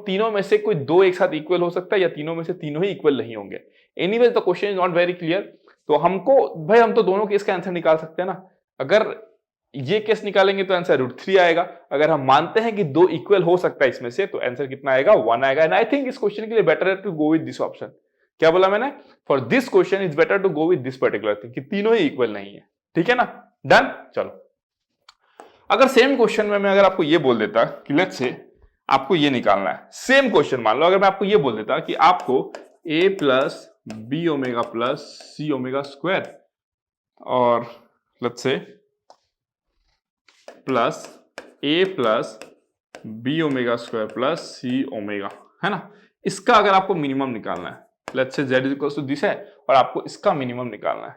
तीनों में से कोई दो एक साथ इक्वल हो सकता है, या तीनों में से तीनों ही इक्वल नहीं होंगे। Anyways the question is not very clear. तो हम तो दोनों केस का आंसर निकाल सकते हैं ना। अगर ये केस निकालेंगे तो आंसर √3 आएगा। अगर हम मानते हैं कि दो इक्वल हो सकता है इसमें से, तो आंसर कितना आएगा? 1 आएगा। एंड आई थिंक इस क्वेश्चन के लिए बेटर है to go with this option, क्या बोला मैंने? For this question is better to go with this particular thing, कि तीनों ही इक्वल नहीं है, ठीक है ना? डन। चलो, अगर सेम क्वेश्चन में मैं अगर आपको ये बोल देता कि लेट्स से आपको ये निकालना है, सेम क्वेश्चन मान लो अगर मैं आपको ये बोल देता कि आपको a plus B omega plus C omega square और let's say plus a plus B omega square plus C omega, है ना, इसका अगर आपको मिनिमम निकालना है, let's say z is equal to this है और आपको इसका मिनिमम निकालना है,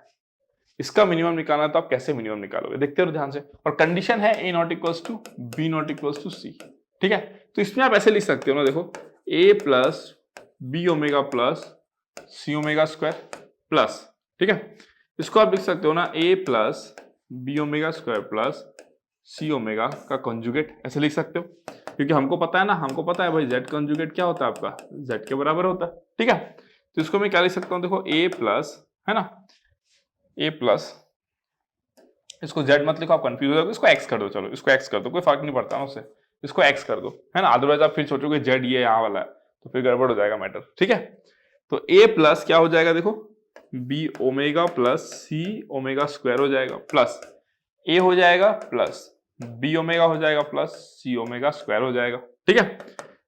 इसका मिनिमम निकालना है, तो आप कैसे मिनिमम निकालोगे? देखते रहो ध्यान से। और कंडीशन है a not equals to B not equals to C, ठीक है? तो इसमें आप ऐसे लिख सकते हो ना, देखो a plus B omega plus C omega square plus, ठीक है, इसको आप लिख सकते हो ना a plus B omega square plus C omega का कंजुगेट, ऐसे लिख सकते हो, क्योंकि हमको पता है ना, हमको पता है भाई z कंजुगेट क्या होता है आपका, z के बराबर होता है, ठीक है? तो इसको मैं क्या लिख सकता हूँ, देखो a प्लस, है ना, a प्लस, इसको z मत लिखो, आप कंफ्यूज हो जाओगे, इसको x कर दो, चलो इसको x कर दो, कोई फर्क नहीं पड़ता ना उससे, इसको x कर दो, है ना, अदरवाइज आप फिर सोचोगे z ये यहाँ वाला है, तो फिर गड़बड़ हो जाएगा मैटर, ठीक है? तो a प्लस क्या हो जाएगा, देखो b ओमेगा प्लस सी ओमेगा स्क्वायर हो जाएगा, प्लस a हो जाएगा प्लस b ओमेगा हो जाएगा प्लस सी ओमेगा स्क्वायर हो जाएगा, ठीक है?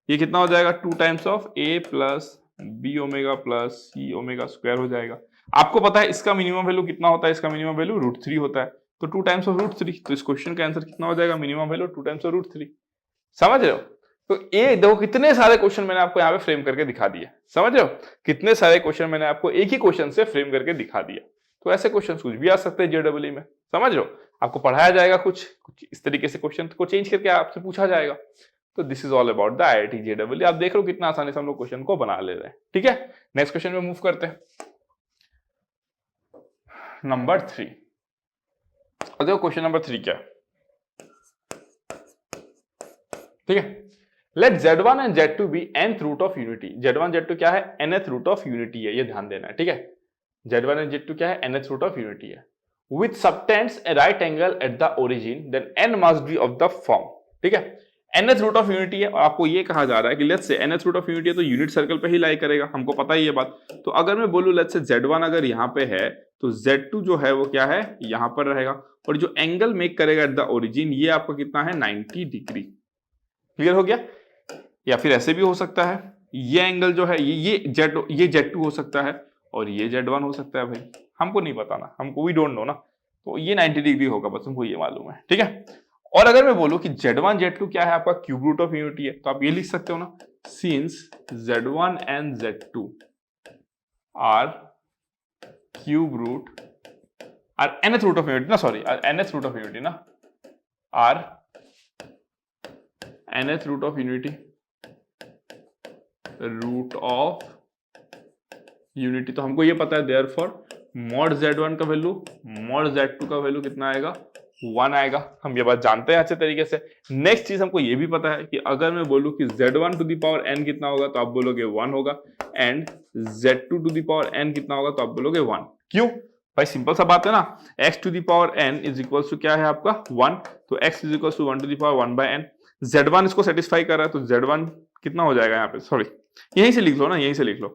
ये कितना हो जाएगा, 2 times of a plus B omega plus C omega square हो जाएगा। आपको पता है इसका मिनिमम वैल्यू कितना होता है, इसका मिनिमम वैल्यू √3 होता है, तो 2 टाइम्स ऑफ √3, तो इस क्वेश्चन का आंसर कितना हो जाएगा, मिनिमम वैल्यू 2 टाइम्स ऑफ √3। समझ रहे हो? तो ये देखो कितने सारे क्वेश्चन मैंने आपको यहाँ पे फ्रेम करके दिखा दिए, समझ रहे हो? कितने सारे क्वेश्चन मैंने आपको एक ही क्वेश्चन से फ्रेम करके दिखा दिया। तो ऐसे क्वेश्चन कुछ भी आ सकते हैं जेडब्ल्यू में, समझ रहे हो? आपको पढ़ाया जाएगा कुछ इस तरीके से, क्वेश्चन को चेंज करके आपसे पूछा जाएगा। तो this is all about the IIT JW. आप देख लो कितना आसानी से हम लोग क्वेश्चन को बना ले रहे हैं, ठीक है? नेक्स्ट क्वेश्चन में मूव करते हैं, नंबर 3। और देखो क्वेश्चन नंबर 3 क्या है, ठीक है? Let z1 and z2 be nth root of unity. z1 z2 क्या है, nth रूट ऑफ यूनिटी है, ये ध्यान देना है, ठीक है? z1 एंड z2 क्या है, nth रूट ऑफ यूनिटी है। With subtends a right angle at the origin, then n must be of the form, ठीक है? nth रूट ऑफ यूनिटी है और आपको ये कहा जा रहा है कि let's say nth root of unity है तो यूनिट सर्कल पे ही लाई करेगा, हमको पता ही ये बात। तो अगर मैं बोलूं लेट्स से z1 अगर यहाँ पे है तो z2 जो है वो क्या है, यहाँ पर रहेगा, और जो एंगल मेक करेगा एट द ओरिजिन ये आपका कितना है, 90 डिग्री। क्लियर हो गया? या फिर ऐसे भी हो सकता है, ये एंगल जो है ये z2 हो सकता है और ये z1 हो सकता है, भाई हमको नहीं पता ना, हमको वी डोंट नो ना, तो ये 90 डिग्री होगा, बस हमको ये मालूम है, ठीक है? और अगर मैं बोलूं कि z1 z2 क्या है आपका, क्यूब रूट ऑफ यूनिटी है, तो आप ये लिख सकते हो ना, since z1 and z2 are cube root are nth root of unity ना, sorry nth root of unity ना, are nth root of unity, root of unity, तो हमको ये पता है देयरफॉर मॉड z1 का वैल्यू मॉड z2 का value कितना आएगा, 1 आएगा। हम ये बात जानते हैं अच्छे तरीके से। नेक्स्ट चीज हमको ये भी पता है कि अगर मैं बोलूं कि z1 to the power n कितना होगा तो आप बोलोगे 1 होगा, and z2 to the power n कितना होगा तो आप बोलोगे 1। क्यों भाई? सिंपल सा बात है ना, x to the power n is equal to क्या है आपका 1, तो x is equal to 1 to the power 1 by n। z1 इसको सेटिस्फाई कर रहा है तो z1 कितना हो जाएगा यहाँ पे, सॉरी यहीं से लिख लो ना, यहीं से लिख लो,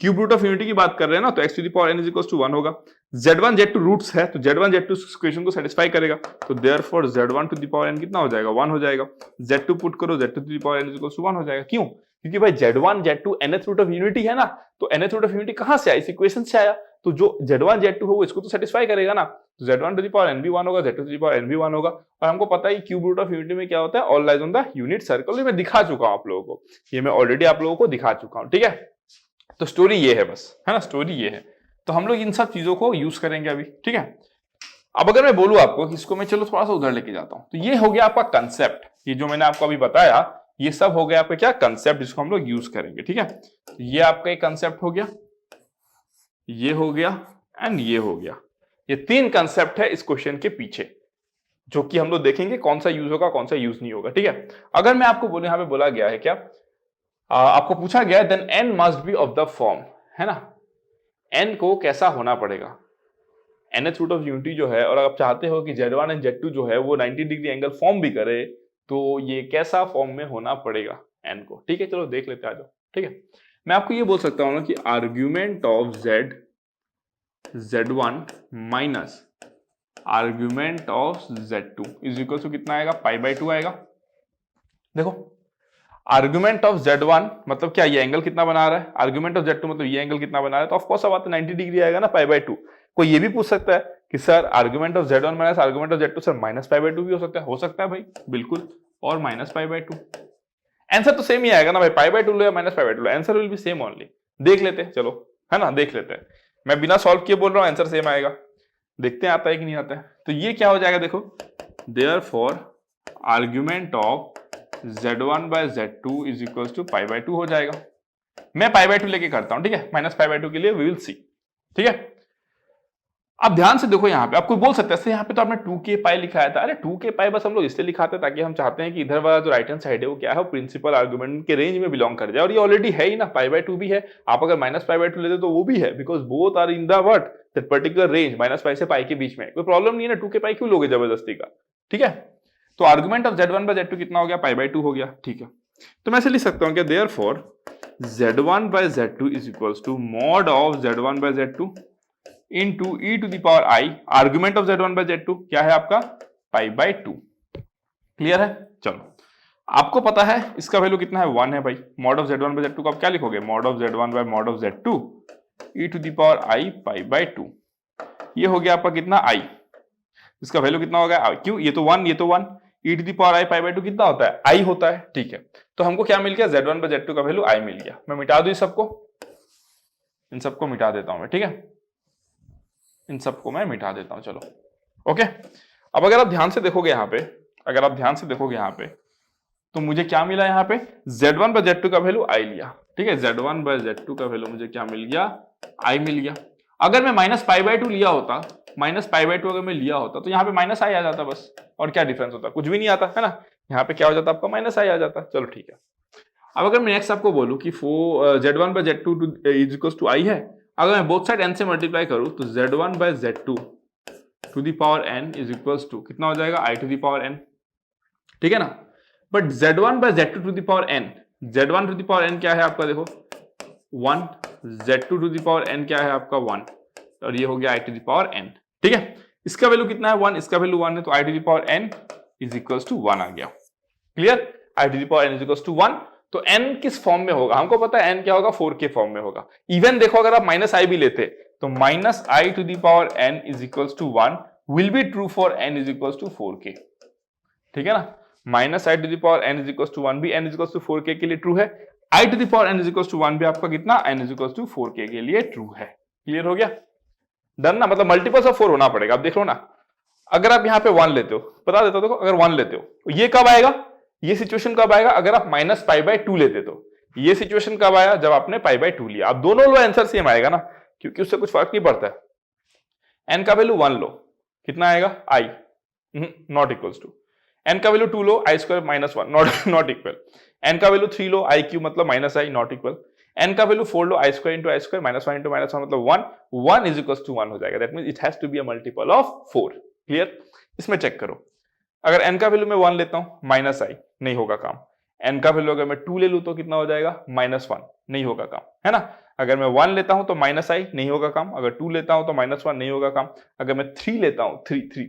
क्यूब रूट ऑफ यूनिटी की बात कर रहे हैं ना, तो x to the power n is equal to 1 होगा। z1 z2 रूट्स है तो z1 z2 इक्वेशन को सेटिस्फाई करेगा, तो therefore z1 to the power n कितना हो जाएगा, 1 हो जाएगा। z2 पुट करो, z2 to the power n is equal to 1 हो जाएगा। क्यों? क्योंकि भाई z1 z2 nth root of unity है ना, तो nth रूट ऑफ यूनिटी कहां से आया, इस इक्वेशन से आया, तो जो z1 z2 हो इसको तो सेटिस्फाई करेगा ना, तो z1 to the power n भी 1 होगा, z2 to the power n भी 1 होगा। और हमको पता है क्यूब रूट ऑफ यूनिटी में क्या होता है, all lies on the unit circle, ये मैं दिखा चुका हूं आप लोगों को, ये मैं ऑलरेडी आप लोगों को दिखा चुका हूं, ठीक है? तो स्टोरी ये है बस, है ना, स्टोरी ये है। तो हम लोग इन सब चीजों को यूज करेंगे अभी, ठीक है? अब अगर मैं बोलूं आपको कि इसको मैं चलो थोड़ा सा उधर लेके जाता हूं, तो ये हो गया आपका कंसेप्ट, ये जो मैंने आपको अभी बताया ये सब हो गया आपका क्या, कंसेप्ट, जिसको हम लोग यूज करेंगे, ठीक है? तो ये आपका एक कंसेप्ट हो गया, ये हो गया एंड ये हो गया। ये 3 कंसेप्ट है इस क्वेश्चन के पीछे, जो कि हम लोग देखेंगे कौन सा यूज होगा कौन सा यूज नहीं होगा, ठीक है? अगर मैं आपको बोलूं, यहां पे बोला गया है क्या, आपको पूछा गया है then n must be of the form, है ना, n को कैसा होना पड़ेगा, nth रूट ऑफ यूनिटी जो है, और आप चाहते हो कि z1 एंड z2 जो है वो 90 डिग्री एंगल फॉर्म भी करे, तो ये कैसा फॉर्म में होना पड़ेगा n को, ठीक है? चलो देख लेते हैं, आ जाओ, ठीक है? मैं आपको ये बोल सकता हूं ना कि argument of z1 minus argument of z2 is equal to कितना आएगा, π/2 आएगा। देखो आर्ग्यूमेंट ऑफ z1 मतलब क्या, ये एंगल कितना बना रहा है, आर्ग्यूमेंट ऑफ z2 मतलब ये एंगल कितना बना रहा है, तो ऑफ कोर्स अब आता 90 डिग्री आएगा ना, π/2। कोई ये भी पूछ सकता है कि sir argument of z1 minus argument of z2 sir minus π/2 भी हो सकता है भाई, बिल्कुल, और माइनस π/2। आंसर तो सेम ही आएगा ना भाई, π/2 लो या माइनस π/2 लो, answer will be same only. देख लेते हैं, चलो है ना, देख लेते हैं। मैं बिना सॉल्व किए बोल रहा हूं आंसर सेम आएगा, देखते हैं आता है कि नहीं आता है। तो ये क्या हो जाएगा, देखो therefore argument of z1 by z2 is equal to π/2 हो जाएगा। मैं π/2 लेके करता हूं, ठीक है, माइनस π/2 के लिए वी विल सी, ठीक है। अब ध्यान से देखो, यहाँ पे आपको बोल सकते हैं यहाँ पे तो आपने 2k पाई लिखाया था, अरे 2k पाई बस हम लोग इसलिए लिखाते हैं ताकि हम चाहते हैं कि इधर वाला जो राइट हैंड साइड है वो क्या है, वो प्रिंसिपल आर्गुमेंट के रेंज में बिलोंग कर जाए, और ये ऑलरेडी है ही ना, π/2 भी है। आप अगर माइनस π/2 लेते तो वो भी है, because both are in the what, that particular range, minus pi से पाई के बीच में, कोई प्रॉब्लम नहीं है ना, 2k पाई क्यों लोगे जबरदस्ती का, ठीक है। तो argument of z1 by z2 कितना हो गया, π/2 हो गया, ठीक है। तो मैं ऐसे लिख सकता हूँ कि therefore z1 by z2 is equals to mod of z1 by z2 into e to the power I, argument of z1 by z2 क्या है आपका, π/2। क्लियर है, चलो आपको पता है इसका वैल्यू कितना है, 1 है भाई। Mod of z1 by z2 को आप क्या लिखोगे, mod of z1 bye mod of z2 e to the power I π/2। ये हो गया आपका कितना, I, इसका वैल्यू कितना होगा, क्यों, ये तो 1 e to the power I π/2 कितना होता है, I होता है, ठीक है। तो हमको क्या मिल गया, z1 बाय z2 का वैल्यू I मिल गया। मैं मिटा दूं सबको, इन सबको मिटा देता हूं मैं, ठीक है, इन सबको मैं मिटा देता हूं, चलो ओके। अब अगर आप ध्यान से देखोगे यहाँ पे, अगर आप ध्यान से देखोगे यहाँ पे, तो मुझे क्या मिला यहाँ पे, z1 बाय z2 का वैल्यू I लिया, ठीक है, z1 बाय z2 का वैल्यू मुझे क्या मिल गया, I मिल गया। अगर मैं माइनस π/2 लिया होता, माइनस π/2 अगर मैं लिया होता तो यहाँ पे माइनस I आ जाता बस, और क्या डिफरेंस होता, कुछ भी नहीं आता है ना, यहाँ पे क्या हो जाता आपका, माइनस I आ जाता। चलो ठीक है। अब अगर मैं नेक्स्ट आपको बोलूं कि z1 by z2 is equal to I है, अगर मैं बोथ साइड n से मल्टीप्लाई करूं तो z1 by z2 to the power n is equals to कितना हो जाएगा, I to the power n, ठीक है ना। But z1 by z2 to the power n, z1 to the power n क्या है आपका, देखो 1, z2 to the power n क्या है आपका 1, और ये हो गया I to the power n, ठीक है। इसका वैल्यू कितना है 1, इसका वैल्यू 1 है, तो I to the power n is equals to 1 आ गया। Clear, I to the power n is equals to 1। तो n किस फॉर्म में होगा, हमको पता है n क्या होगा, 4k फॉर्म में होगा। इवन देखो अगर आप माइनस I भी लेते तो minus I to the power n is equals to 1 will be true for n is equals to 4k, ठीक है ना। Minus I to the power n is equals to 1 भी n is equals to 4k के लिए true है, I to the power n is equals to 1 भी आपका कितना, n is equals to 4k के लिए ट्रू है। क्लियर हो गया, डन ना, मतलब मल्टीपल्स ऑफ 4 होना पड़ेगा। अब देख लो ना, अगर आप यहाँ पे 1 लेते हो, बता देता हूं, देखो अगर 1 लेते हो ये कब आएगा, ये सिचुएशन कब आएगा, अगर आप माइनस π/2 लेते तो ये सिचुएशन कब आया, जब आपने π/2 लिया। आप दोनों लो, आंसर सेम आएगा ना, क्योंकि उससे कुछ फर्क नहीं पड़ता है। n का वैल्यू 1 लो, कितना आएगा, I not equals to, n का वैल्यू 2 लो, I square minus 1 not equal, n का वैल्यू 3 लो, I क्यू मतलब minus I not equal, n का वैल्यू 4 लो, I square into I square minus 1 into minus 1 मतलब 1 इज इक्वल्स टू 1 हो जाएगा। That means it has to be a multiple of 4। Clear, इसमें check करो, अगर n का वैल्यू मैं 1 लेता हूं माइनस I नहीं होगा काम, n का वैल्यू अगर मैं 2 ले लूं तो कितना हो जाएगा, माइनस 1 नहीं होगा काम, है ना। अगर मैं 1 लेता हूं तो माइनस I नहीं होगा काम, अगर 2 लेता हूं तो माइनस 1 नहीं होगा काम, अगर मैं 3 लेता हूं 3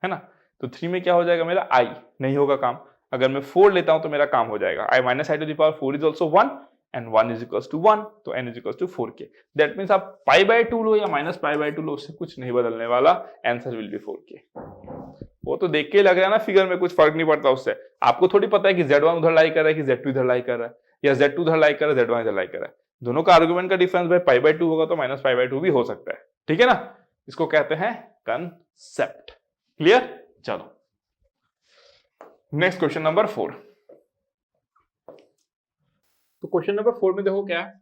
है ना, तो 3 में क्या हो जाएगा मेरा, I नहीं होगा काम, अगर मैं 4 लेता हूं तो मेरा काम हो जाएगा, I minus I to the power 4 is also 1 and 1 is equals to 1, तो n is equals to 4k। That means आप π/2 लो या माइनस π/2 लो, उससे कुछ नहीं बदलने वाला, आंसर विल बी 4k। वो तो देख के लग रहा है ना फिगर में, कुछ फर्क नहीं पड़ता उससे। आपको थोड़ी पता है कि z1 उधर लाई कर रहा है कि z2 इधर लाई कर रहा है, या z2 उधर लाई कर रहा है z1 इधर लाई कर रहा है। दोनों का आर्गुमेंट का डिफरेंस भाई π/2 होगा तो माइनस π/2 भी हो सकता है, ठीक है ना। इसको कहते हैं कंसेप्ट। क्लियर, चलो नेक्स्ट क्वेश्चन नंबर 4। तो क्वेश्चन नंबर 4 में देखो क्या है,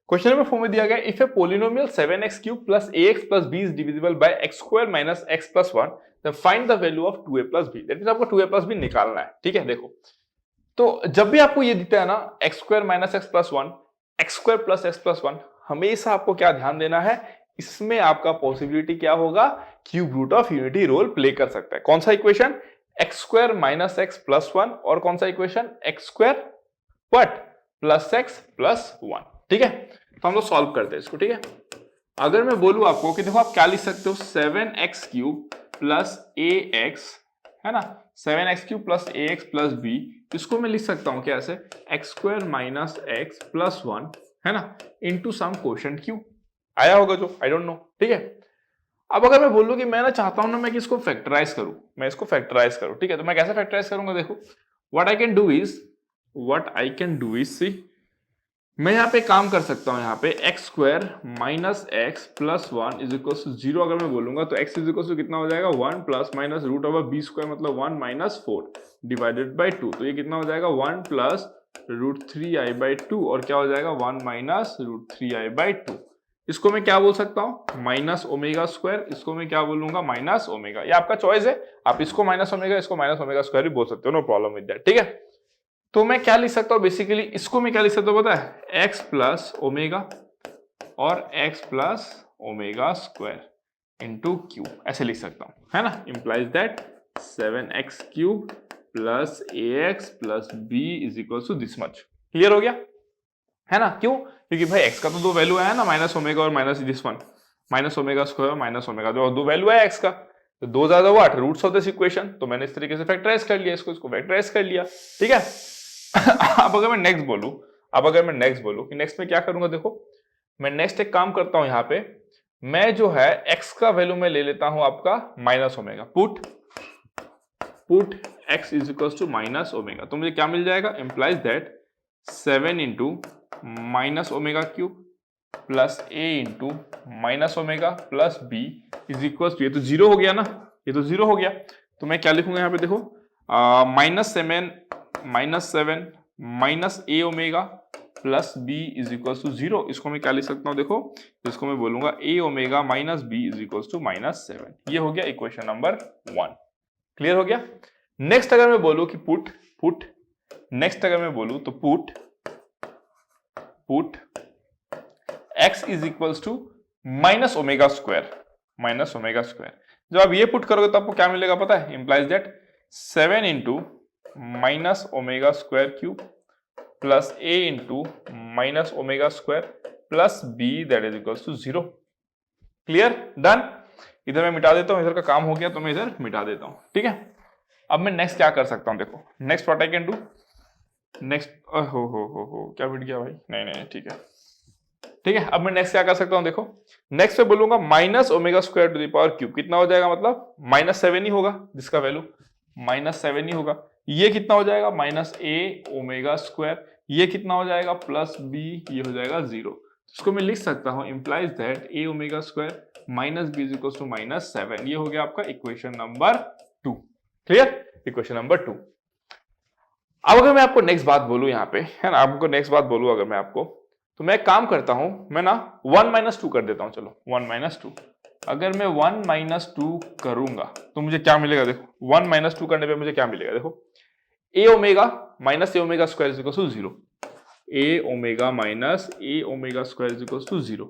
क्वेश्चन नंबर 4 में दिया गया if a polynomial 7x³ plus ax plus b is divisible by x² minus x plus 1 then find the value of 2a plus b। That means आपको 2a plus b निकालना है, ठीक है। देखो तो जब भी आपको ये दिखता है ना x² minus x plus 1, x² plus x plus 1, हमेशा आपको क्या ध्यान देना है, इसमें आपका पॉसिबिलिटी क्या होगा, cube root of unity role play कर सकता है। कौन सा equation, x² minus x plus 1, और कौन सा equation x² what plus x plus 1। ठीक है, तो हम लोग सॉल्व करते हैं इसको। ठीक है, अगर मैं बोलूं आपको कि देखो आप क्या लिख सकते हो, 7x³ प्लस ax, है ना, 7x³ plus ax plus b, इसको मैं लिख सकता हूं क्या ऐसे, x² माइनस x प्लस 1, है ना, इनटू सम क्वोशिएंट q। आया होगा जो, आई डोंट नो। ठीक है, अब अगर मैं बोलूं कि मैं ना चाहता हूं ना मैं कि इसको फैक्टराइज करूं, मैं इसको फैक्टराइज करूं, ठीक है, तो मैं कैसे फैक्टराइज करूंगा, देखो what I can do is see, मैं यहाँ पे काम कर सकता हूँ, यहाँ पे x² minus x plus 1 is equal to 0 अगर मैं बोलूंगा तो x इज इक्वल टू कितना हो जाएगा, 1 plus minus root over b² मतलब 1 माइनस 4 डिवाइडेड बाई 2, तो ये कितना हो जाएगा 1 प्लस रूट 3i बाई 2 और क्या हो जाएगा 1 माइनस रूट 3i बाई 2। इसको मैं क्या बोल सकता हूँ, माइनस ओमेगा स्क्वायर, इसको मैं क्या बोलूंगा माइनस ओमेगा, ये आपका चॉइस है, आप इसको माइनस ओमेगा इसको माइनस ओमेगा स्क्वायर भी बोल सकते हो, नो प्रॉब्लम विद दैट। ठीक है, तो मैं क्या लिख सकता हूं बेसिकली, इसको मैं क्या लिख सकता हूं पता है, x प्लस ओमेगा और x plus omega square into q, ऐसे लिख सकता हूं, है ना, implies that 7x³ plus ax plus b is equal to this much. Clear हो गया, है ना, क्यों, क्योंकि भाई x का तो दो वैल्यू आया ना, माइनस ओमेगा और minus this one, minus omega square और माइनस ओमेगा, दो वैल्यू है x का, तो दो ज्यादा what roots of this equation, तो मैंने इस तरीके से फैक्टराइज कर लिया इसको फैक्टराइज कर लिया। ठीक है, अब अगर मैं नेक्स्ट बोलूं कि नेक्स्ट में क्या करूंगा, देखो मैं नेक्स्ट एक काम करता हूं, यहां पे मैं जो है x का वैल्यू मैं ले लेता हूं आपका minus omega, put x is equal to minus omega, तो मुझे क्या मिल जाएगा, implies that 7 into minus omega cube plus a into minus omega plus b is equal to, ये तो जीरो हो गया ना, ये तो जीरो हो गया, तो मैं क्या लिखूंगा यहाँ पे देखो, minus seven minus A omega plus b is equal to 0, इसको मैं क्या लिख सकता हूं, देखो इसको मैं बोलूंगा A omega minus B is equal to minus 7, ये हो गया इक्वेशन नंबर 1। क्लियर हो गया। नेक्स्ट अगर मैं बोलूं कि पुट नेक्स्ट अगर मैं बोलूं तो put x is equal to minus omega square, जब आप ये पुट करोगे तो आपको क्या मिलेगा पता है, implies that 7 into minus omega square cube plus a into minus omega square plus b that is equal to 0। Clear, done. इधर मैं मिटा देता हूं, इधर का काम हो गया तो मैं इधर मिटा देता हूं। ठीक है, अब मैं नेक्स्ट क्या कर सकता हूं, देखो next what I can do, next हो क्या मिट गया भाई, नहीं ठीक है, अब मैं नेक्स्ट क्या कर सकता हूं, देखो नेक्स्ट में बोलूंगा minus omega square to the power cube, कितना हो जाएगा, मतलब माइनस 7 ही होगा, जिसका वैल्यू माइनस 7 ही होगा, ये कितना हो जाएगा माइनस ए ओमेगा स्क्वायर, ये कितना हो जाएगा प्लस बी, ये हो जाएगा 0, इसको मैं लिख सकता हूं implies that a omega square minus B is equal to minus 7, ये हो गया आपका equation number 2। Clear, equation number 2। अब अगर मैं आपको नेक्स्ट बात बोलूं यहाँ पे, है ना, आपको नेक्स्ट बात बोलूं अगर मैं आपको, तो मैं काम करता हूं, मैं ना 1 माइनस 2 कर देता हूं, चलो 1 माइनस 2, अगर मैं 1 माइनस 2 करूंगा तो मुझे क्या मिलेगा, देखो 1 माइनस 2 करने पे मुझे क्या मिलेगा, देखो A omega minus A omega square is equal to 0, A omega minus A omega square is equal to 0,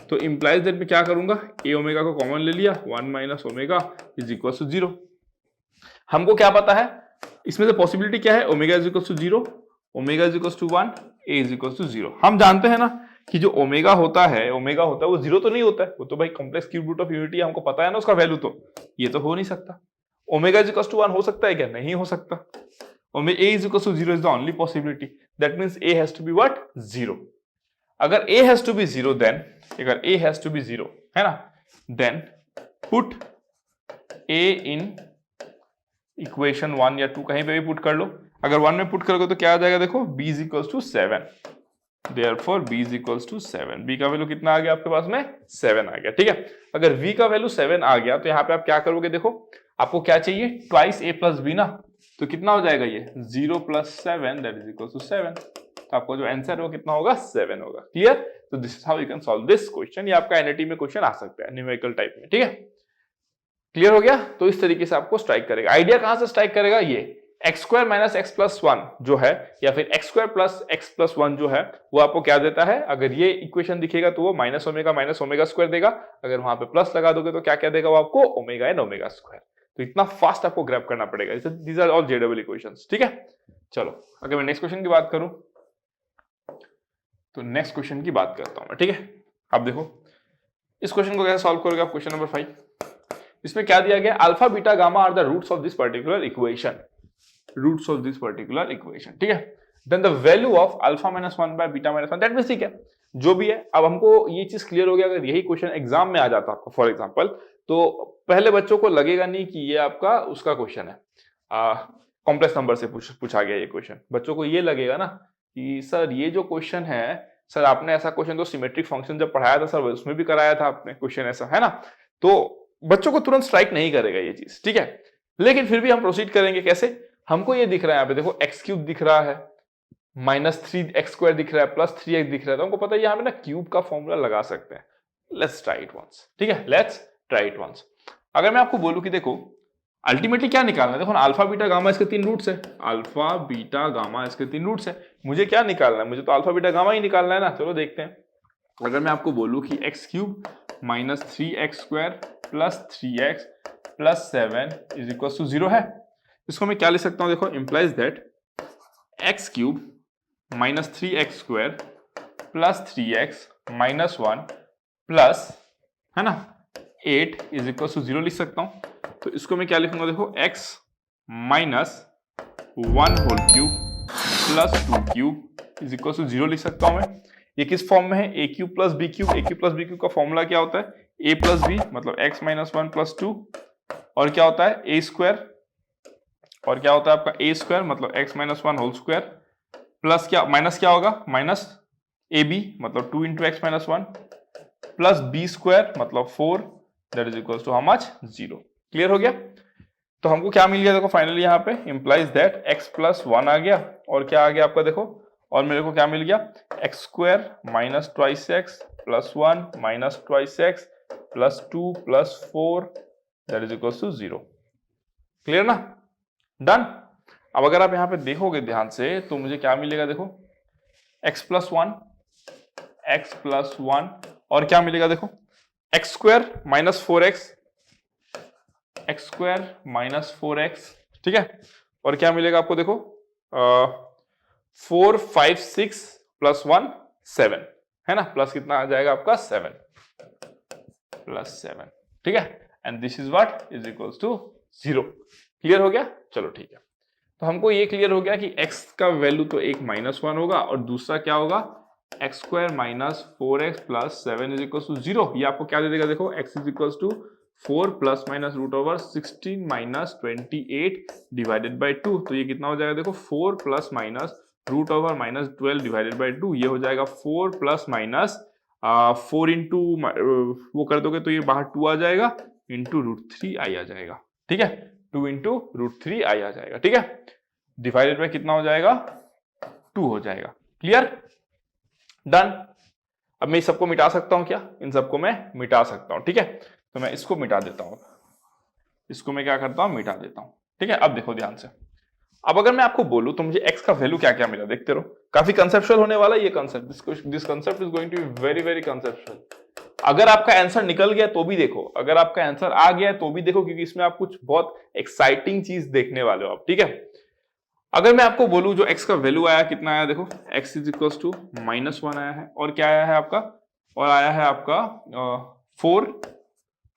तो इंप्लाइज दैट मैं क्या करूंगा, ए ओमेगा को कॉमन ले लिया, 1 minus omega is equal to 0। हमको क्या पता है इसमें से पॉसिबिलिटी क्या है, omega is equal to 0, omega is equal to 1, a is equal to 0। हम जानते हैं ना कि जो ओमेगा होता है वो 0 तो नहीं होता है, वो तो भाई complex cube root of unity, हमको पता है ना उसका वैल्यू, तो ये तो हो नहीं सकता। ओमेगा इज इक्वल टू 1 हो सकता है क्या, नहीं हो सकता। Omega a is equal to 0 is the only possibility, that means a has to be what, 0। अगर a has to be 0 then, अगर a has to be 0 है ना, then put a in equation 1 या 2 कहीं पे भी पुट कर लो, अगर 1 में पुट करोगे तो क्या आ जाएगा, देखो b is equals to 7, therefore b is equals to 7, b का वैल्यू कितना आ गया आपके पास में, 7 आ गया। ठीक है, अगर v का वैल्यू 7 आ गया तो यहाँ पे आप क्या करोगे, देखो आपको क्या चाहिए, ट्वाइस a प्लस b ना, तो कितना हो जाएगा ये 0 plus 7 that is equal to 7, तो आपको जो आंसर है वो कितना होगा, 7 होगा। क्लियर, तो this is how you can solve this question, ये आपका एनईटी में क्वेश्चन आ सकता है न्यूमेरिकल टाइप में। ठीक है, क्लियर हो गया, तो इस तरीके से आपको स्ट्राइक करेगा। आइडिया कहां से स्ट्राइक करेगा, ये x square minus x plus 1 जो है, या फिर x square plus x plus 1 जो है, वो आपको क्या देता है, अगर ये इक्वेशन दिखेगा तो वो माइनस ओमेगा स्क्वायर देगा, अगर वहां पे प्लस लगा दोगे तो क्या क्या देगा वो आपको, ओमेगा एंड ओमेगा स्क्वायर। तो इतना फास्ट आपको ग्रैब करना पड़ेगा, दीज आर ऑल जेडबल इक्वेशंस। ठीक है, चलो अगर मैं नेक्स्ट क्वेश्चन की बात करूं, तो नेक्स्ट क्वेश्चन की बात करता हूं मैं, ठीक है। अब देखो इस क्वेश्चन को कैसे सॉल्व करोगे आप, क्वेश्चन नंबर 5। इसमें क्या दिया गया, alpha beta gamma are the roots of this particular equation, roots of this particular equation, ठीक है। Then the value of alpha minus 1 by beta minus 1, that means ठीक है जो भी है। अब हमको ये चीज क्लियर हो गया, अगर यही क्वेश्चन एग्जाम में आ जाता आपको फॉर एग्जांपल, तो पहले बच्चों को लगेगा नहीं कि ये आपका उसका क्वेश्चन है, कॉम्प्लेक्स नंबर से पूछा गया ये क्वेश्चन। बच्चों को ये लगेगा ना कि सर ये जो क्वेश्चन है, सर आपने ऐसा क्वेश्चन तो सिमेट्रिक फंक्शन जब पढ़ाया था सर उसमें भी कराया था आपने क्वेश्चन ऐसा, है ना। तो बच्चों को तुरंत स्ट्राइक नहीं करेगा ये चीज, ठीक है। लेकिन फिर भी हम प्रोसीड करेंगे कैसे, हमको ये दिख रहा है यहाँ पे देखो एक्स क्यूब दिख रहा है, -3x² दिख रहा है, +3x दिख रहा है, तो हमको पता है यहाँ पे ना क्यूब का फॉर्मूला लगा सकते हैं। लेट्स ट्राई इट वंस, ठीक है, लेट्स ट्राई इट वंस। अगर मैं आपको बोलूं कि देखो अल्टीमेटली क्या निकालना है, देखो अल्फा बीटा गामा इसके 3 रूट्स है, अल्फा बीटा गामा इसके 3 रूट्स है, मुझे क्या निकालना है, मुझे तो अल्फा बीटा गामा ही निकालना है ना। चलो देखते हैं। अगर मैं आपको बोलूं कि x क्यूब -3x² +3x +7 = 0 है, इसको मैं क्या लिख सकता हूं, देखो implies that x cube -3x² +3x -1 plus, है ना, 8 = 0 लिख सकता हूं। तो इसको मैं क्या लिखूंगा, देखो x -1 होल क्यूब +2 क्यूब = 0 लिख सकता हूं मैं। ये किस फॉर्म में है, a cube plus b cube. a cube plus b cube का फॉर्मूला क्या होता है, a प्लस b मतलब x -1 + 2, और क्या होता है a स्क्वायर, और क्या होता है आपका a स्क्वायर मतलब x -1 होल स्क्वायर, प्लस क्या माइनस क्या होगा, माइनस ab मतलब 2 × x -1 प्लस b स्क्वायर मतलब 4, that is equal to how much, 0। Clear हो गया। तो हमको क्या मिल गया, देखो फाइनली यहाँ पे इंप्लाइज दैट x +1 आ गया, और क्या आ गया आपका देखो, और मेरे को क्या मिल गया, x² -2x +1 -2x +2 +4 that is equal to 0। Clear ना, डन। अब अगर आप यहाँ पे देखोगे ध्यान से तो मुझे क्या मिलेगा, देखो x +1 और क्या मिलेगा, देखो x² -4x, ठीक है, और क्या मिलेगा आपको, देखो 4 5 6 +1 7, है ना, प्लस कितना आ जाएगा आपका 7 +7, ठीक है, and this is what is equals to 0। Clear हो गया, चलो ठीक है। तो हमको ये क्लियर हो गया कि x का वैल्यू तो एक -1 होगा और दूसरा क्या होगा, x² -4x +7 = 0। ये आपको क्या दे देगा, देखो x = 4 ± √16 -28 डिवाइडेड बाय 2। तो ये कितना हो जाएगा, देखो 4 ± √12 डिवाइडेड बाय 2, ये हो जाएगा 4 ± 4 इंटू वो कर दोगे तो ये बाहर 2 आ जाएगा, इंटू √3i आ जाएगा, ठीक है, 2 इंटू √3i आ जाएगा, ठीक है, डिवाइडेड बाय कितना हो जाएगा, 2 हो जाएगा। Clear, done. अब मैं इस सबको मिटा सकता हूं क्या, इन सबको मैं मिटा सकता हूं, ठीक है, तो मैं इसको मिटा देता हूं, इसको मैं क्या करता हूं, मिटा देता हूं, ठीक है। अब देखो ध्यान से, अब अगर मैं आपको बोलूं तो मुझे x का वैल्यू क्या क्या मिला, देखते रहो, काफी कंसेप्चुअल होने वाला ये concept, this concept is going to be very very conceptual. अगर आपका आंसर निकल गया तो भी देखो, अगर आपका आंसर आ गया तो भी देखो, क्योंकि इसमें आप कुछ बहुत एक्साइटिंग चीज देखने वाले हो आप, ठीक है। अगर मैं आपको बोलूं जो x का वैल्यू आया कितना आया, देखो x = -1 आया है, और क्या आया है आपका, और आया है आपका 4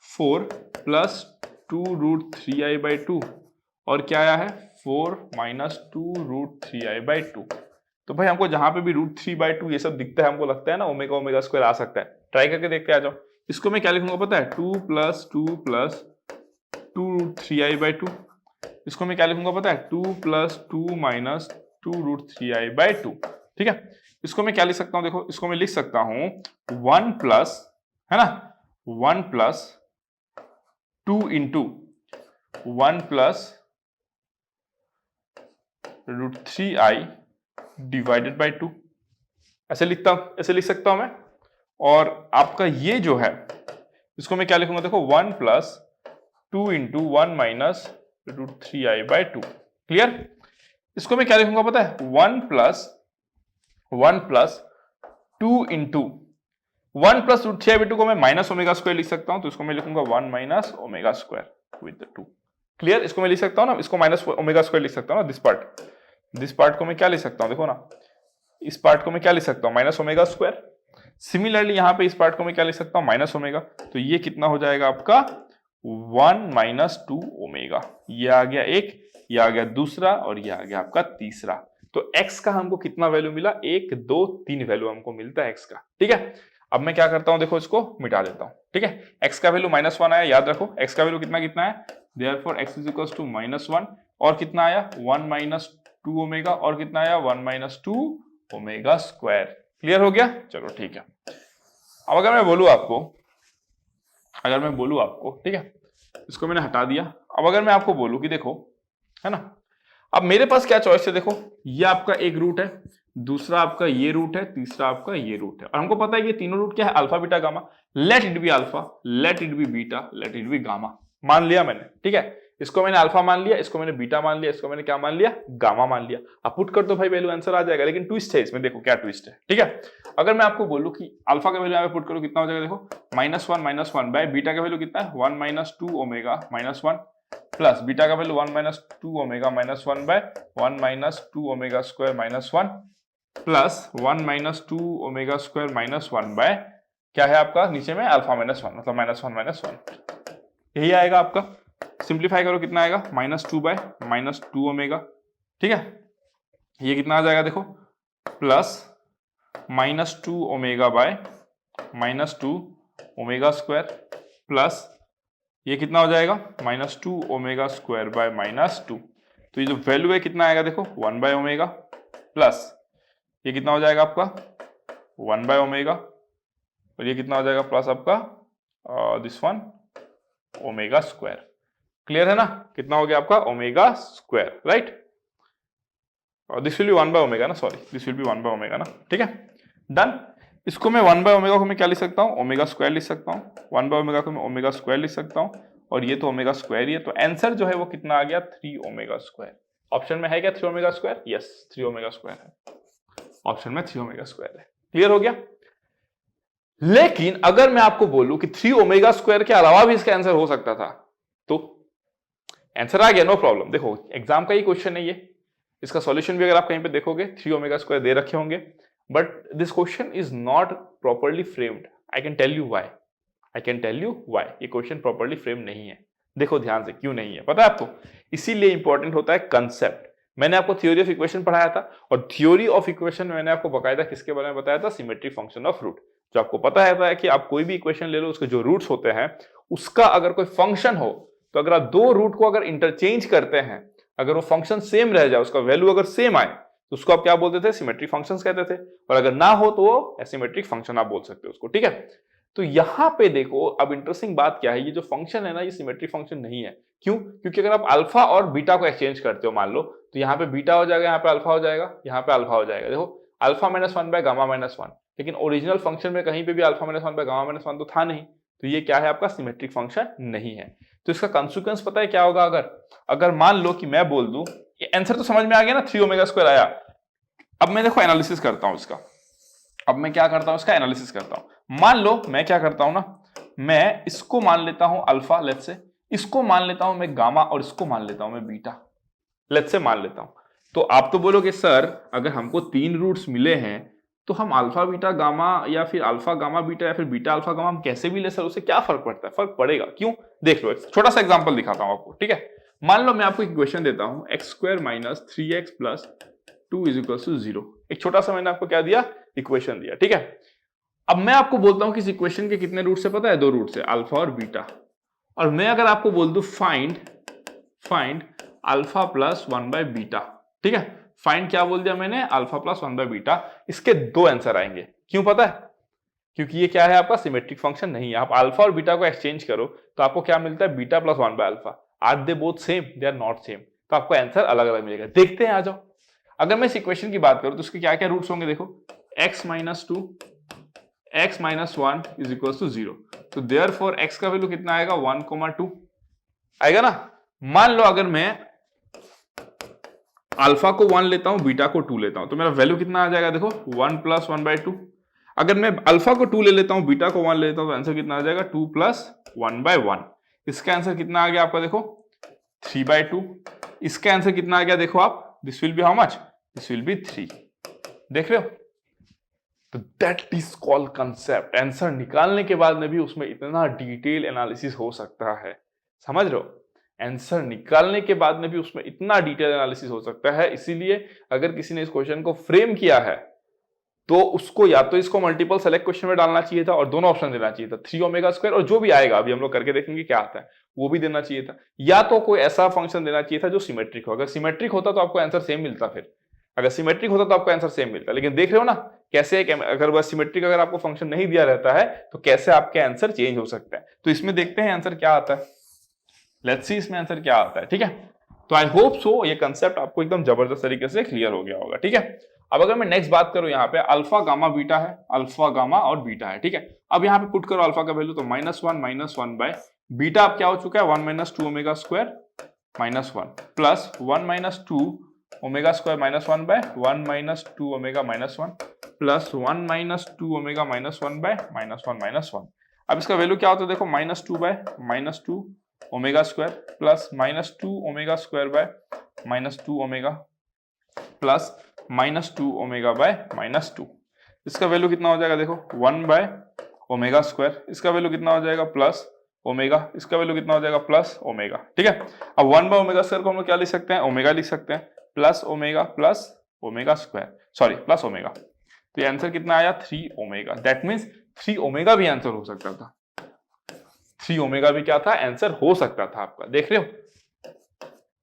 + 2√3i/2, और क्या आया है 4 - 2√3i/2। तो भाई हमको जहां पे भी √3/2 ये सब दिखता है, हमको लगता है ना ओमेगा आ सकता है, ट्राई करके देखते आ जाओ। इसको मैं क्या लिखूंगा पता है, 2 + 2 + 2√3i/2। इसको मैं क्या लिखूंगा पता है, 2 + 2 - 2√3i/2, ठीक है। इसको मैं क्या लिख सकता हूं, देखो इसको मैं लिख सकता हूं 1 प्लस, है ना, 1 + 2 इंटू 1 + √3i डिवाइडेड बाय 2, ऐसे लिख सकता हूं मैं। और आपका ये जो है इसको मैं क्या लिखूंगा, देखो 1 + 2 इंटू 1 - √3i/2। क्लियर, इसको मैं क्या लिखूंगा पता है, 1 + 2 इंटू 1 + √3i/2 को मैं -ω² लिख सकता हूं, तो इसको मैं लिखूंगा 1 - ω² विद 2। क्लियर, इसको मैं लिख सकता हूं ना, इसको -ω² लिख सकता हूं ना, दिस पार्ट को मैं क्या लिख सकता हूं, देखो ना, इस पार्ट को मैं क्या लिख सकता हूं, माइनस ओमेगा स्क्वायर। सिमिलरली यहां पे इस पार्ट को मैं क्या लिख सकता हूं, माइनस ओमेगा। तो ये कितना हो जाएगा आपका 1 माइनस 2 ओमेगा। ये आ गया एक, ये आ गया दूसरा, और ये आ गया आपका तीसरा। तो x का हमको कितना वैल्यू मिला, 1 2 3 वैल्यू हमको मिलता है x का। ठीक है, अब मैं क्या करता हूं, देखो इसको मिटा देता हूं। ठीक है, x का वैल्यू -1 आया, याद रखो x का वैल्यू कितना कितना है, therefore x is equals to -1, और कितना आया 1 माइनस 2 ओमेगा, और कितना आया 1 माइनस 2 ओमेगा स्क्वायर। क्लियर हो गया, चलो ठीक है। अब अगर मैं बोलूं आपको, ठीक है, इसको मैंने हटा दिया। अब अगर मैं आपको बोलूं कि देखो, है ना, अब मेरे पास क्या चॉइस है, देखो ये आपका एक रूट है, दूसरा आपका ये रूट है, तीसरा आपका ये रूट है, और हमको पता है कि तीनों रूट क्या है, alpha beta gamma. Let it be alpha, let it be beta, let it be gamma. मान लिया मैंने, ठीक है, इसको मैंने अल्फा मान लिया, इसको मैंने बीटा मान लिया, इसको मैंने क्या मान लिया, गामा मान लिया। अब पुट कर दो भाई, वैल्यू आंसर आ जाएगा। लेकिन ट्विस्ट है इसमें, देखो क्या ट्विस्ट है। ठीक है, अगर मैं आपको बोलूं कि अल्फा का वैल्यू यहाँ पे पुट करो, कितना हो जाएगा, देखो -1 बाय बीटा का वैल्यू कितना है 1 माइनस 2 ओमेगा -1, प्लस बीटा का value 1 minus 2 omega -1 by 1 minus 2 omega square -1, plus 1 minus 2 omega square -1 by क्या है आपका नीचे में अल्फा -1, मतलब -1, यही आएगा आपका। सिंप्लीफाई करो, कितना आएगा -2 बाय -2 ओमेगा। ठीक है, ये कितना आ जाएगा देखो, plus -2 omega by -2 omega square, plus ये कितना हो जाएगा -2 ओमेगा स्क्वायर बाय -2। तो ये जो वैल्यू है कितना आएगा देखो 1 बाय ओमेगा, प्लस ये कितना हो जाएगा आपका 1 बाय ओमेगा, और ये कितना हो जाएगा प्लस आपका this one omega square. Clear है ना, कितना हो गया आपका ओमेगा स्क्वायर, राइट। और this will be 1 by omega ना, sorry this will be 1 by omega ना। ठीक है, डन। इसको मैं 1 बाय ओमेगा को मैं क्या लिख सकता हूँ, ओमेगा स्क्वायर लिख सकता हूँ। 1 बाय ओमेगा को मैं ओमेगा स्क्वायर लिख सकता हूँ, और ये तो ओमेगा स्क्वायर ही है। तो आंसर जो है वो कितना आ गया 3 ओमेगा स्क्वायर। ऑप्शन में है क्या 3 omega square, yes 3 omega square है, ऑप्शन में 3 ओमेगा स्क्वायर है। क्लियर हो गया। लेकिन अगर मैं आपको बोलूं कि 3 ओमेगा स्क्वायर के अलावा भी इसका आंसर हो सकता था, तो आंसर आ गया, नो प्रॉब्लम। देखो एग्जाम का ही क्वेश्चन है ये, इसका सॉल्यूशन भी अगर आप कहीं पे देखोगे 3 ओमेगा स्क्वायर दे रखे होंगे, but this question is not properly framed. I can tell you why, ये क्वेश्चन प्रॉपर्ली फ्रेम नहीं है। देखो ध्यान से, क्यों नहीं है पता है आपको, इसीलिए इंपॉर्टेंट होता है कंसेप्ट। मैंने आपको थ्योरी ऑफ इक्वेशन पढ़ाया था, और थ्योरी ऑफ इक्वेशन में मैंने आपको बकायदा किसके बारे में बताया था, सिमेट्रिक फंक्शन ऑफ रूट। जो आपको पता है कि आप कोई भी इक्वेशन ले लो, उसके जो रूट्स होते हैं उसका अगर कोई फंक्शन हो, तो अगर आप दो रूट को अगर इंटरचेंज करते हैं, अगर वो फंक्शन सेम रह जाए, उसका वैल्यू अगर सेम आए, तो उसको आप क्या बोलते थे, सिमेट्रिक फंक्शंस कहते थे। और अगर ना हो तो वो एसिमेट्रिक फंक्शन आप बोल सकते हो उसको। ठीक है, तो यहां पे देखो अब इंटरेस्टिंग बात क्या है, ये जो फंक्शन है ना, ये सिमेट्रिक फंक्शन नहीं है। क्यों? क्योंकि अगर आप अल्फा और बीटा को एक्सचेंज करते हो, मान लो, तो यहाँ पे बीटा हो जाएगा, यहाँ पे अल्फा हो जाएगा, यहाँ पे अल्फा हो जाएगा। देखो अल्फा -1 बाय गामा -1, लेकिन ओरिजिनल फंक्शन में कहीं पे भी अल्फा -1 बाय गामा -1 तो था नहीं, तो ये क्या है आपका सिमेट्रिक फंक्शन नहीं है। तो इसका कंसिक्वेंस पता है क्या होगा, अगर मान लो कि मैं बोल दूं, ये आंसर तो समझ में आ गया ना, 3 ओमेगा स्क्वायर आया। अब मैं देखो एनालिसिस करता हूं इसका, अब मैं क्या करता हूं इसका एनालिसिस करता हूं। मान लो मैं क्या करता हूं ना, मैं इसको मान लेता हूं अल्फा, लेट्स से, इसको मान लेता हूं मैं गामा, और इसको मान लेता हूं मैं बीटा, लेट्स से मान लेता हूं। तो आप तो बोलोगे सर अगर हमको 3 रूट्स मिले हैं, तो हम अल्फा बीटा गामा, या फिर अल्फा गामा बीटा, या फिर बीटा अल्फा गामा हम कैसे भी ले सर, उससे क्या फर्क पड़ता है? फर्क पड़ेगा। क्यों? देख लो, एक छोटा सा एग्जांपल दिखाता हूं आपको। ठीक है, मान लो मैं आपको इक्वेशन देता हूं x² - 3x + 2 = 0। एक छोटा सा मैंने आपको क्या दिया, इक्वेशन दिया। ठीक है, अब मैं आपको बोलता हूं कि इस इक्वेशन के कितने रूट्स है पता है, 2 रूट्स है, अल्फा और बीटा। और मैं अगर आपको बोल दूं फाइंड अल्फा + 1 बाय बीटा, ठीक है, फाइंड क्या बोल दिया मैंने, अल्फा + 1 बाय बीटा, इसके 2 आंसर आएंगे। क्यों पता है? क्योंकि ये क्या है आपका सिमेट्रिक फंक्शन नहीं है। आप अल्फा और बीटा को एक्सचेंज करो तो आपको क्या मिलता है, beta + 1 by alpha. Are they both same? They are not same. तो आपको आंसर अलग अलग मिलेगा। देखते हैं, आ जाओ। अगर मैं इस इक्वेशन की बात करूं तो उसके क्या क्या रूट्स होंगे, देखो x - 2 x - 1 = 0। तो देयरफॉर x का वैल्यू कितना आएगा, 1,2 आएगा ना। मान लो अगर मैं अल्फा को 1 लेता हूं, बीटा को 2 लेता हूं, तो मेरा वैल्यू कितना आ जाएगा, देखो 1 + 1/2। अगर मैं अल्फा को 2 ले लेता हूं, बीटा को 1 लेता हूं, तो आंसर कितना आ जाएगा, 2 + 1/1। इसका आंसर कितना आ गया आपका, देखो 3/2। इसका आंसर कितना आ गया, देखो आप, this will be how much, this will B 3। देख रहे हो? तो that is called concept. Answer निकालने के बाद में भी उसमें इतना डिटेल एनालिसिस हो सकता है, समझ रहे हो? आंसर निकालने के बाद में भी उसमें इतना डिटेल एनालिसिस हो सकता है। इसीलिए अगर किसी ने इस क्वेश्चन को फ्रेम किया है तो उसको या तो इसको मल्टीपल सेलेक्ट क्वेश्चन में डालना चाहिए था और दोनों ऑप्शन देना चाहिए था, 3 ओमेगा स्क्वायर और जो भी आएगा अभी हम लोग करके देखेंगे क्या आता है वो भी देना चाहिए था, या तो कोई ऐसा फंक्शन देना चाहिए था जो सिमेट्रिक हो। अगर सिमेट्रिक होता तो आपको आंसर सेम मिलता, फिर अगर सिमेट्रिक होता तो आपको आंसर सेम मिलता। लेकिन देख रहे हो ना कैसे, अगर वह सिमेट्रिक अगर आपको फंक्शन नहीं दिया रहता है तो कैसे आपके आंसर चेंज हो सकता है। तो इसमें देखते हैं आंसर क्या आता है, लेट्स सी इसमें आंसर क्या आता है। ठीक है, तो आई होप सो ये कंसेप्ट आपको एकदम जबरदस्त तरीके से क्लियर हो गया होगा। ठीक है, अब अगर मैं नेक्स्ट बात करूं, यहाँ पे अल्फा गामा बीटा है, अल्फा गामा और बीटा है। ठीक है, अब यहाँ पे पुट करो अल्फा का वैल्यू तो -1 बाय बीटा अब क्या हो चुका है 1 - 2 omega square -1 plus 1 - 2 omega square -1 by 1 - 2 omega -1 plus 1 - 2 omega -1 by -1 अब इसका वैल्यू क्या होता है देखो, -2 by -2 omega square plus -2 omega square by -2 omega plus -2 omega by -2। इसका वैल्यू कितना हो जाएगा देखो 1 बाय ओमेगा स्क्वायर, इसका वैल्यू कितना हो जाएगा प्लस ओमेगा, इसका वैल्यू कितना हो जाएगा प्लस ओमेगा। ठीक है, अब 1 बाय ओमेगा स्क्वायर को हम लोग क्या लिख सकते हैं, ओमेगा लिख सकते हैं, plus omega square, sorry plus omega. तो ये आंसर कितना आया 3 ओमेगा। दैट मीन्स 3 ओमेगा भी आंसर हो सकता था, 3 ओमेगा भी क्या था आंसर हो सकता था आपका। देख रहे हो,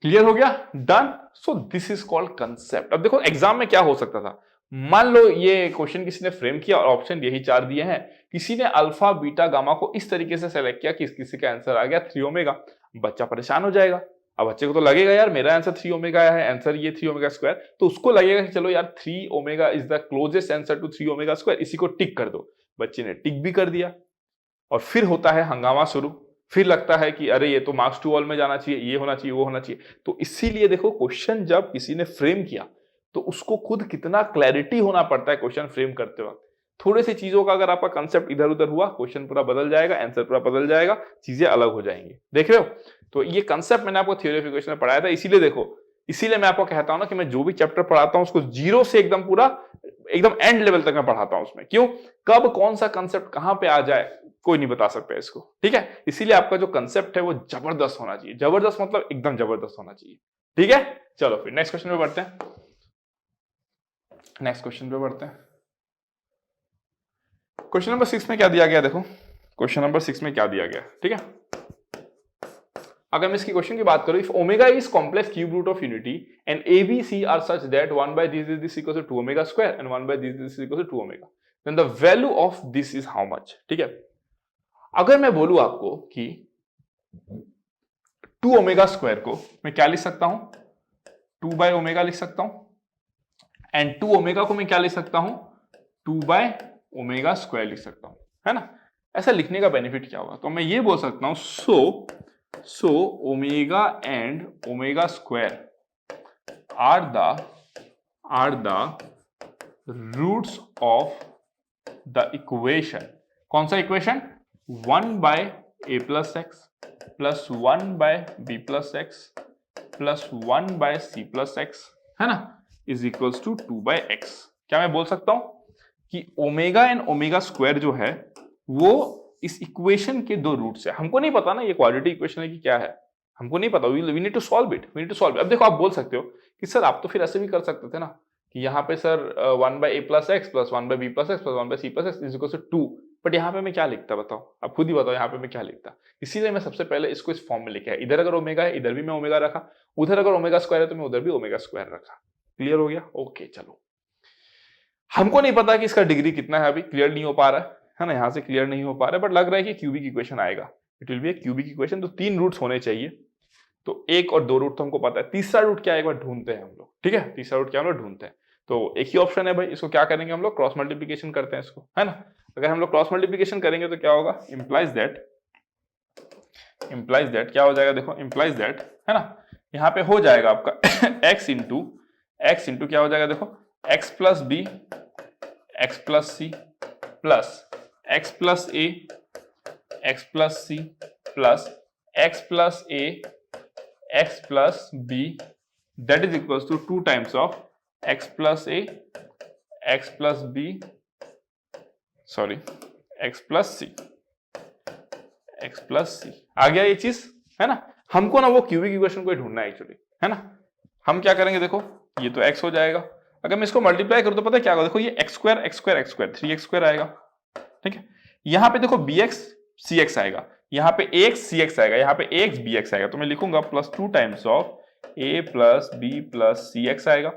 क्लियर हो गया, done. So this is called concept. अब देखो एग्जाम में क्या हो सकता था, मान लो ये क्वेश्चन किसी ने फ्रेम किया और ऑप्शन यही 4 दिए हैं, किसी ने अल्फा बीटा गामा को इस तरीके से सेलेक्ट किया कि किसी का आंसर आ गया 3 ओमेगा, बच्चा परेशान हो जाएगा। अब बच्चे को तो लगेगा यार मेरा आंसर 3 ओमेगा है, आंसर ये 3 ओमेगा स्क्वायर, तो उसको लगेगा कि चलो यार 3 omega is the closest answer to 3 omega square, इसी को टिक कर दो। बच्चे ने टिक भी कर दिया और फिर होता है हंगामा शुरू, फिर लगता है कि अरे ये तो मार्क्स टू ऑल में जाना चाहिए, ये होना चाहिए, वो होना चाहिए। तो इसीलिए देखो क्वेश्चन जब किसी ने फ्रेम किया तो उसको खुद कितना क्लैरिटी होना पड़ता है क्वेश्चन फ्रेम करते वक्त। थोड़ी सी चीजों का अगर आपका कंसेप्ट इधर उधर हुआ, क्वेश्चन पूरा बदल जाएगा, आंसर पूरा बदल जाएगा, चीजें अलग हो जाएंगी। देख रहे हो, तो ये कंसेप्ट मैंने आपको थ्योरी ऑफ इक्वेशन में पढ़ाया था। इसीलिए देखो, इसीलिए मैं आपको कहता हूं ना कि मैं जो भी चैप्टर पढ़ाता हूं उसको जीरो से एकदम पूरा एकदम एंड लेवल तक मैं पढ़ाता हूं। उसमें क्यों, कब कौन सा कंसेप्ट कहां पे आ जाए कोई नहीं बता सकता इसको। ठीक है, इसीलिए आपका जो कंसेप्ट है वो जबरदस्त होना चाहिए, जबरदस्त मतलब एकदम जबरदस्त होना चाहिए। ठीक है, चलो फिर नेक्स्ट क्वेश्चन पे बढ़ते हैं, नेक्स्ट क्वेश्चन पे बढ़ते हैं। क्वेश्चन नंबर 6 में क्या दिया गया देखो, क्वेश्चन नंबर 6 में क्या दिया गया। ठीक है, अगर मैं इसकी क्वेश्चन की बात करूं, if omega is complex cube root of unity and a B C are such that 1 by this equal to 2 omega square and 1 by this equal to 2 omega, then the value of this is how much. ठीक है, अगर मैं बोलूं आपको कि 2 omega square को मैं क्या लिख सकता हूं, 2 बाय ओमेगा लिख सकता हूं, एंड 2 ओमेगा को मैं क्या लिख सकता हूं, 2 बाय ओमेगा स्क्वायर लिख सकता हूं, है ना। ऐसा लिखने का बेनिफिट क्या होगा, तो मैं ये बोल सकता हूं so omega and omega square are the roots of the equation। कौन सा equation, 1 by a plus x plus 1 by b plus x plus 1 by c plus x, है ना, is equals to 2 by x। क्या मैं बोल सकता हूं कि ओमेगा एंड ओमेगा स्क्वायर जो है वो इस इक्वेशन के दो रूट्स है। हमको नहीं पता ना ये क्वाड्रेटिक इक्वेशन है कि क्या है, हमको नहीं पता, we need to solve it, we need to solve it. अब देखो आप बोल सकते हो कि सर आप तो फिर ऐसे भी कर सकते थे ना कि यहाँ पे sir 1 by a plus x plus 1 by b plus x plus 1 by c plus x is equal to 2, but यहाँ पे मैं क्या लिखता बताओ, आप खुद ही बताओ यहाँ पे मैं क्या लिखता। इसीलिए मैं सबसे पहले इसको इस फॉर्म में लिखा है, इधर अगर ओमेगा है इधर भी मैं ओमेगा रखा, उधर अगर ओमेगा स्क्वायर है तो मैं उधर भी ओमेगा स्क्वायर रखा। क्लियर हो गया, ओके। चलो, हमको नहीं पता कि इसका डिग्री कितना है, अभी क्लियर नहीं हो पा रहा है ना, यहाँ से क्लियर नहीं हो पा रहा है, बट लग रहा है कि क्यूबिक इक्वेशन आएगा, it will be A cubic equation. तो 3 रूट्स होने चाहिए, तो 1 और 2 रूट तो हमको पता है, तीसरा रूट क्या है एक बार ढूंढते हैं हम लोग। ठीक है, तीसरा रूट क्या हम लोग ढूंढते हैं, तो एक ही ऑप्शन है भाई, इसको क्या करेंगे हम लोग, क्रॉस मल्टीप्लीकेशन करते हैं इसको, है ना। अगर हम लोग क्रॉस मल्टीप्लीकेशन करेंगे तो क्या होगा, इंप्लाइज दैट क्या हो जाएगा देखो, इंप्लाइज दैट, है ना, यहाँ पे हो जाएगा आपका x इंटू क्या हो जाएगा देखो, x plus B x plus C plus x plus A x plus C plus x plus A x plus B that is equals to 2 times of x plus A X plus B sorry X plus C, X plus C आ गया ये चीज, है ना। हमको ना वो cubic equation को ढूंढना है एक्चुअली, है ना। हम क्या करेंगे, देखो ये तो x हो जाएगा, अगर मैं इसको मल्टीप्लाई करूं तो पता है क्या होगा, देखो ये x square x square x square 3x² आएगा, ठीक है। यहां पे देखो bx cx आएगा, यहाँ पे ax cx आएगा, यहाँ पे ax bx आएगा, तो मैं लिखूंगा +2 times of a plus B plus C X आएगा,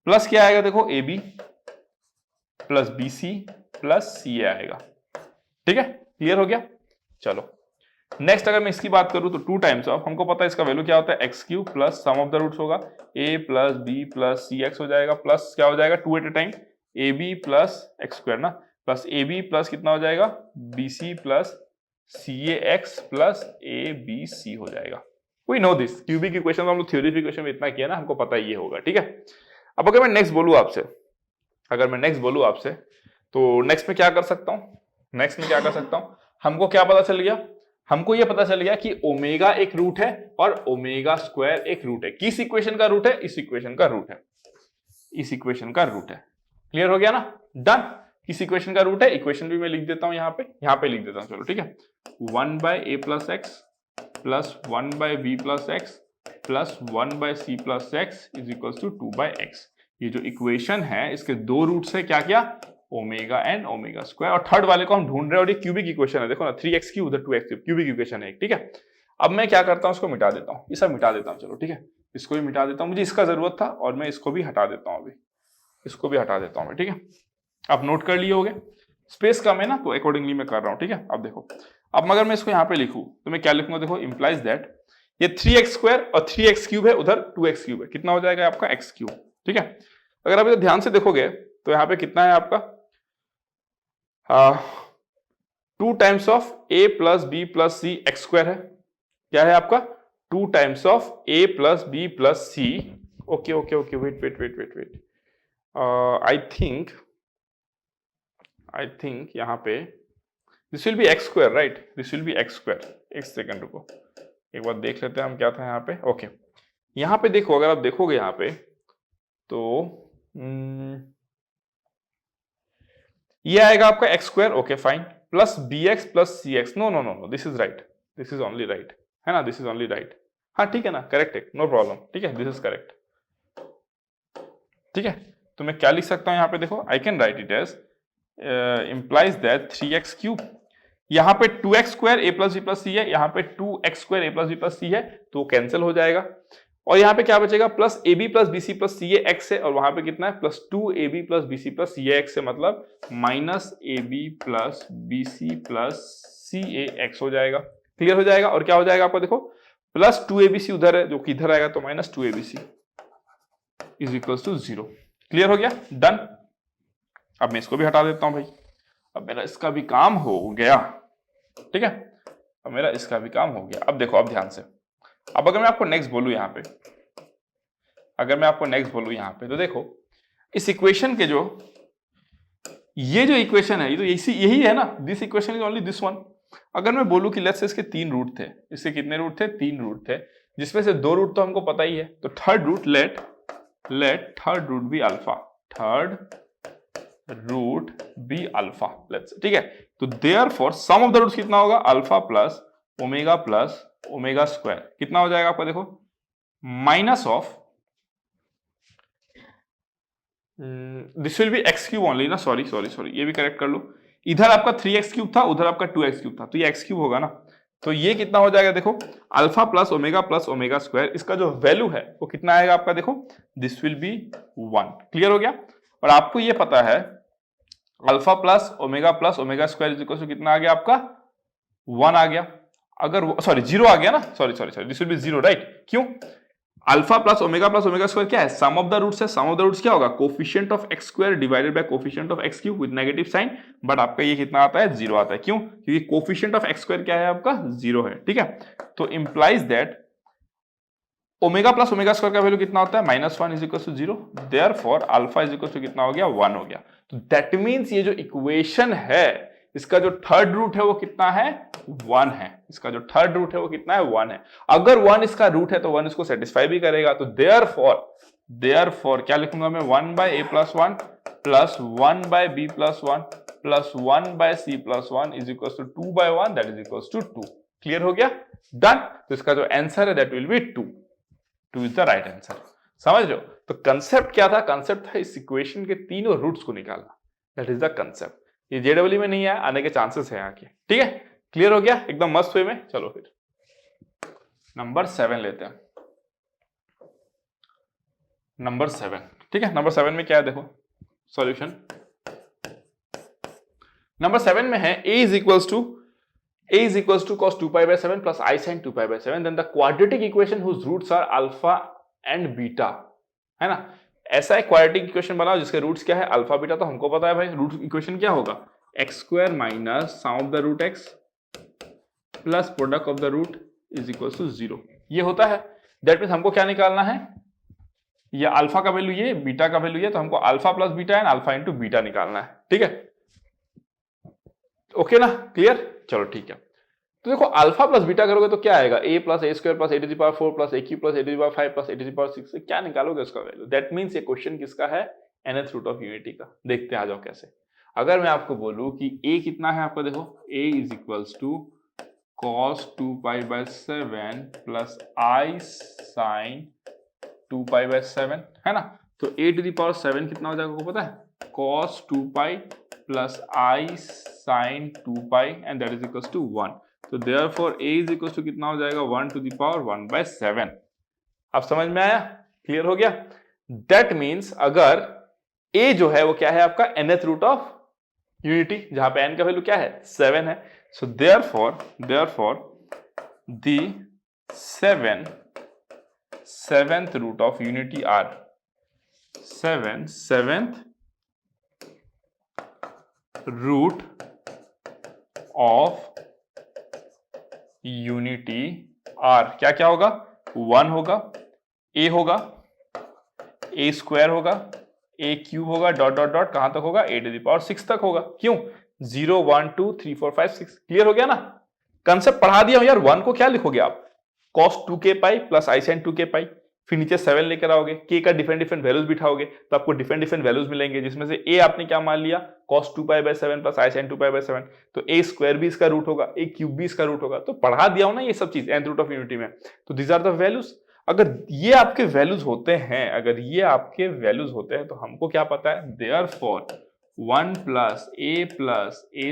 प्लस क्या आएगा देखो ab plus B C plus C आएगा, ठीक है। क्लियर हो गया। चलो नेक्स्ट अगर मैं इसकी बात करूं तो 2 टाइम्स ऑफ, हमको पता है इसका वैल्यू क्या होता है x³ plus sum of the roots होगा a plus B plus C x हो जाएगा, प्लस क्या हो जाएगा 2 at a time ab plus x² ना, प्लस ab प्लस कितना हो जाएगा bc plus cax plus abc हो जाएगा। We know this cubic equation, हम लोग थ्योरी इक्वेशन में इतना किया ना, हमको पता ये होगा, ठीक है। अब अगर मैं नेक्स्ट बोलूं आपसे, तो नेक्स्ट में क्या कर सकता हूं, हमको क्या पता चल गया, हमको ये पता चल गया कि ओमेगा एक रूट है और ओमेगा स्क्वायर एक रूट है। किस इक्वेशन का रूट है, इस इक्वेशन का रूट है, इस इक्वेशन का रूट है। क्लियर हो गया ना, डन। किस इक्वेशन का रूट है, इक्वेशन भी मैं लिख देता हूं यहाँ पे लिख देता हूं, चलो ठीक है। 1/a plus x plus 1/b plus x plus 1/c plus x is equal to 2/x। ये जो इक्वेशन है इसके दो रूट्स है, क्या क्या, ओमेगा एंड ओमेगा स्क्वायर, और थर्ड वाले को हम ढूंढ रहे हैं और ये क्यूबिक इक्वेशन है, देखो ना 3x³ उधर 2x³ क्यूबिक इक्वेशन है, ठीक है। अब मैं क्या करता हूं, इसको मिटा देता हूं, ये सब मिटा देता हूं, चलो ठीक है। इसको भी मिटा देता हूं, मुझे इसका जरूरत था और मैं इसको भी हटा देता हूं, अभी इसको भी हटा देता हूं मैं, ठीक है। आप नोट कर लिए होगे, स्पेस कम है ना तो अकॉर्डिंगली मैं कर रहा हूं, ठीक है। अब देखो, अब अगर मैं इसको यहाँ पे लिखूं तो मैं क्या लिखूंगा, देखो इंप्लाइज दैट ये 3x² और 3x³ है, उधर 2x³ है, कितना हो जाएगा आपका x³, ठीक है। अगर आप इधर ध्यान से देखोगे तो यहाँ पे कितना है आपका 2 times of a plus B plus c x² है, क्या है आपका 2 times of a plus B plus c, okay okay okay, wait I think यहाँ पे this will be x², right, this will be x²। एक सेकंड रुको, एक बार देख लेते हैं हम क्या था यहाँ पे, ओके। यहाँ पे देखो, अगर आप देखोगे यहाँ पे तो ये आएगा आपका x², okay fine, plus bx plus cx, no this is right, this is only right, है ना, दिस इज ओनली राइट, हाँ ठीक है ना, करेक्ट है, नो प्रॉब्लम, ठीक है, दिस इज करेक्ट, ठीक है। तो मैं क्या लिख सकता हूं यहाँ पे, देखो I can write it as implies that 3x³, यहाँ पे 2x² a plus B plus C है, यहाँ पे 2x² a plus B plus C है, तो कैंसिल हो जाएगा, और यहाँ पे क्या बचेगा, plus ab plus bc plus ca x है, और वहां पे कितना है plus 2ab plus bc plus ca x है, मतलब minus ab plus bc plus ca x हो जाएगा। क्लियर हो जाएगा, और क्या हो जाएगा आपको, देखो प्लस 2abc उधर है जो कि इधर आएगा, तो minus 2abc is equal to 0। Clear हो गया, डन। अब मैं इसको भी हटा देता हूं भाई, अब मेरा इसका भी काम हो गया, ठीक है, अब मेरा इसका भी काम हो गया। अब देखो, अब ध्यान से, अब अगर मैं आपको नेक्स्ट बोलूं यहाँ पे, तो देखो इस इक्वेशन के जो ये जो इक्वेशन है, ये तो यही है ना, this equation is only this one. अगर मैं बोलूं कि लेट्स से इसके 3 रूट थे, इसके कितने रूट थे, 3 रूट थे, जिसमें से 2 रूट तो हमको पता ही है, तो third root let third root be alpha, let's, ठीक है। तो therefore sum of the roots कितना होगा, अल्फा प्लस ओमेगा स्क्वायर, कितना हो जाएगा आपका, देखो minus of this will B x³ only ना, सॉरी ये भी करेक्ट कर लो, इधर आपका 3x³ था, उधर आपका 2x³ था, तो ये x³ होगा ना, तो ये कितना हो जाएगा, देखो अल्फा प्लस ओमेगा स्क्वायर, इसका जो वैल्यू है वो कितना आएगा आपका, देखो दिस विल बी 1। क्लियर हो गया, और आपको ये पता है alpha plus omega square is equal to कितना आ गया आपका 1 आ गया, अगर सॉरी 0 आ गया ना, sorry this will B 0, right, क्यों, अल्फा प्लस ओमेगा स्क्वायर क्या है, सम ऑफ द रूट्स है, सम ऑफ द रूट्स क्या होगा, coefficient of x² divided by coefficient of x³ with negative sign, but आपका ये कितना आता है, 0 आता है, क्यों, क्योंकि कोफिशिएंट ऑफ x² क्या है आपका 0 है, ठीक है। तो implies that omega plus omega square का वैल्यू कितना होता है, -1 is equal to 0, therefore alpha is equal to कितना हो गया, 1 हो गया। तो दैट मींस ये जो इक्वेशन है इसका जो थर्ड रूट है वो कितना है, 1 है, इसका जो थर्ड रूट है वो कितना है, 1 है। अगर 1 इसका रूट है तो 1 इसको सेटिस्फाई भी करेगा, तो देयरफॉर देयरफॉर क्या लिखूंगा मैं, 1 by a plus 1 plus 1 by b plus 1 plus 1 by c plus 1 is equal to 2 by 1 that is equal to 2। Clear हो गया, डन। तो इसका जो आंसर है that will be 2। 2 is the right answer. समझ रहे हो? तो कंसेप्ट क्या था? कंसेप्ट था इस इक्वेशन के तीनों रूट्स को निकालना, दैट इज द कंसेप्ट। ये जेडब्ल्यू में नहीं है, आने के चांसेस है आके। ठीक है, क्लियर हो गया एकदम मस्त वे में। चलो फिर नंबर 7 लेते हैं। नंबर 7, ठीक है, नंबर 7 में क्या है देखो सॉल्यूशन। नंबर 7 में है a is equals to cos 2 pi by 7 plus I sin 2 pi by 7 then the quadratic equation whose roots are alpha and beta, है ना। ऐसा एक क्वाड्रेटिक इक्वेशन बनाओ जिसके रूट्स क्या है, अल्फा बीटा। तो हमको पता है भाई रूट इक्वेशन क्या होगा, x square minus sum of the root x plus product of the root is equal to 0। ये होता है। दैट मीन्स हमको क्या निकालना है, ये अल्फा का वैल्यू ये, बीटा का वैल्यू ये, तो हमको alpha plus beta and alpha into beta निकालना है। ठीक है, ओके ना, क्लियर। चलो ठीक है, तो देखो अल्फा प्लस बीटा करोगे तो क्या आएगा, a plus a square plus a to the power 4 plus a cube plus a to the power 5 plus a to the power 6 से क्या निकालोगे उसका वैल्यू। दैट मींस ये क्वेश्चन किसका है, nth रूट ऑफ यूनिटी का। देखते हैं आ जाओ कैसे। अगर मैं आपको बोलूं कि a कितना है आपका, देखो a is equals to cos 2 pi by 7 plus i sin 2 pi by 7, है ना। तो a टू द पावर 7 कितना हो जाएगा आपको पता है, cos 2 pi plus i sin 2 pi and that is equals to 1। तो therefore a is equal to कितना हो जाएगा, 1 टू द पावर 1 बाय 7। अब समझ में आया, क्लियर हो गया। दैट मीन्स अगर a जो है वो क्या है आपका nth रूट ऑफ यूनिटी, जहां पे n का वैल्यू क्या है 7 है। सो therefore the seventh root of unity are 7th root of unity are क्या क्या होगा, 1 होगा, a होगा, a स्क्वायर होगा, a क्यूब होगा, डॉट डॉट डॉट कहां तक होगा, a टू द पावर 6 तक होगा। क्यों, 0 1 2 3 4 5 6। क्लियर हो गया ना, कंसेप्ट पढ़ा दिया हूं यार। 1 को क्या लिखोगे आप, cos 2k pi plus i sin 2k पाई, फिर नीचे 7 लेकर आओगे, k का डिफरेंट वैल्यूज बिठाओगे तो आपको डिफरेंट वैल्यूज मिलेंगे, जिसमें से a आपने क्या मान लिया, cos 2 pi by 7 plus i sin 2 pi by 7। तो a स्क्वायर भी इसका रूट होगा, a क्यूब भी इसका रूट होगा। तो पढ़ा दिया हूं ना ये सब चीज nth रूट ऑफ यूनिटी में। तो दीज आर द वैल्यूज। अगर ये आपके वैल्यूज होते हैं, अगर ये आपके वैल्यूज होते हैं, तो हमको क्या पता है, therefore 1 plus a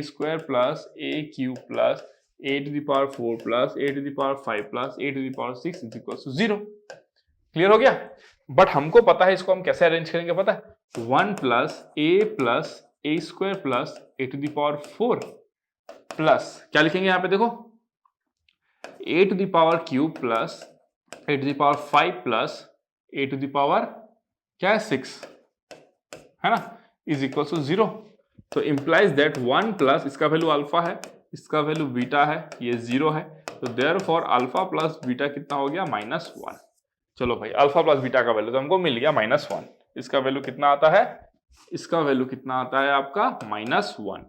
square plus a cube plus a to the power 4 plus a to the power 5 plus a to the power 6 is equal to 0। Clear हो गया। बट हमको पता है इसको हम कैसे अरेंज करेंगे, पता है 1 plus a square plus a to the power 4 plus क्या लिखेंगे यहां पे देखो, a to the power cube plus a to the power 5 plus a to the power क्या है 6, है ना, इज इक्वल टू 0। तो इंप्लाइज दैट 1 प्लस इसका वैल्यू अल्फा है, इसका वैल्यू बीटा है, ये 0 है। तो देयरफॉर अल्फा प्लस बीटा कितना हो गया, -1। चलो भाई अल्फा प्लस बीटा का वैल्यू तो हमको मिल गया -1। इसका वैल्यू कितना आता है, इसका वैल्यू कितना आता है आपका -1।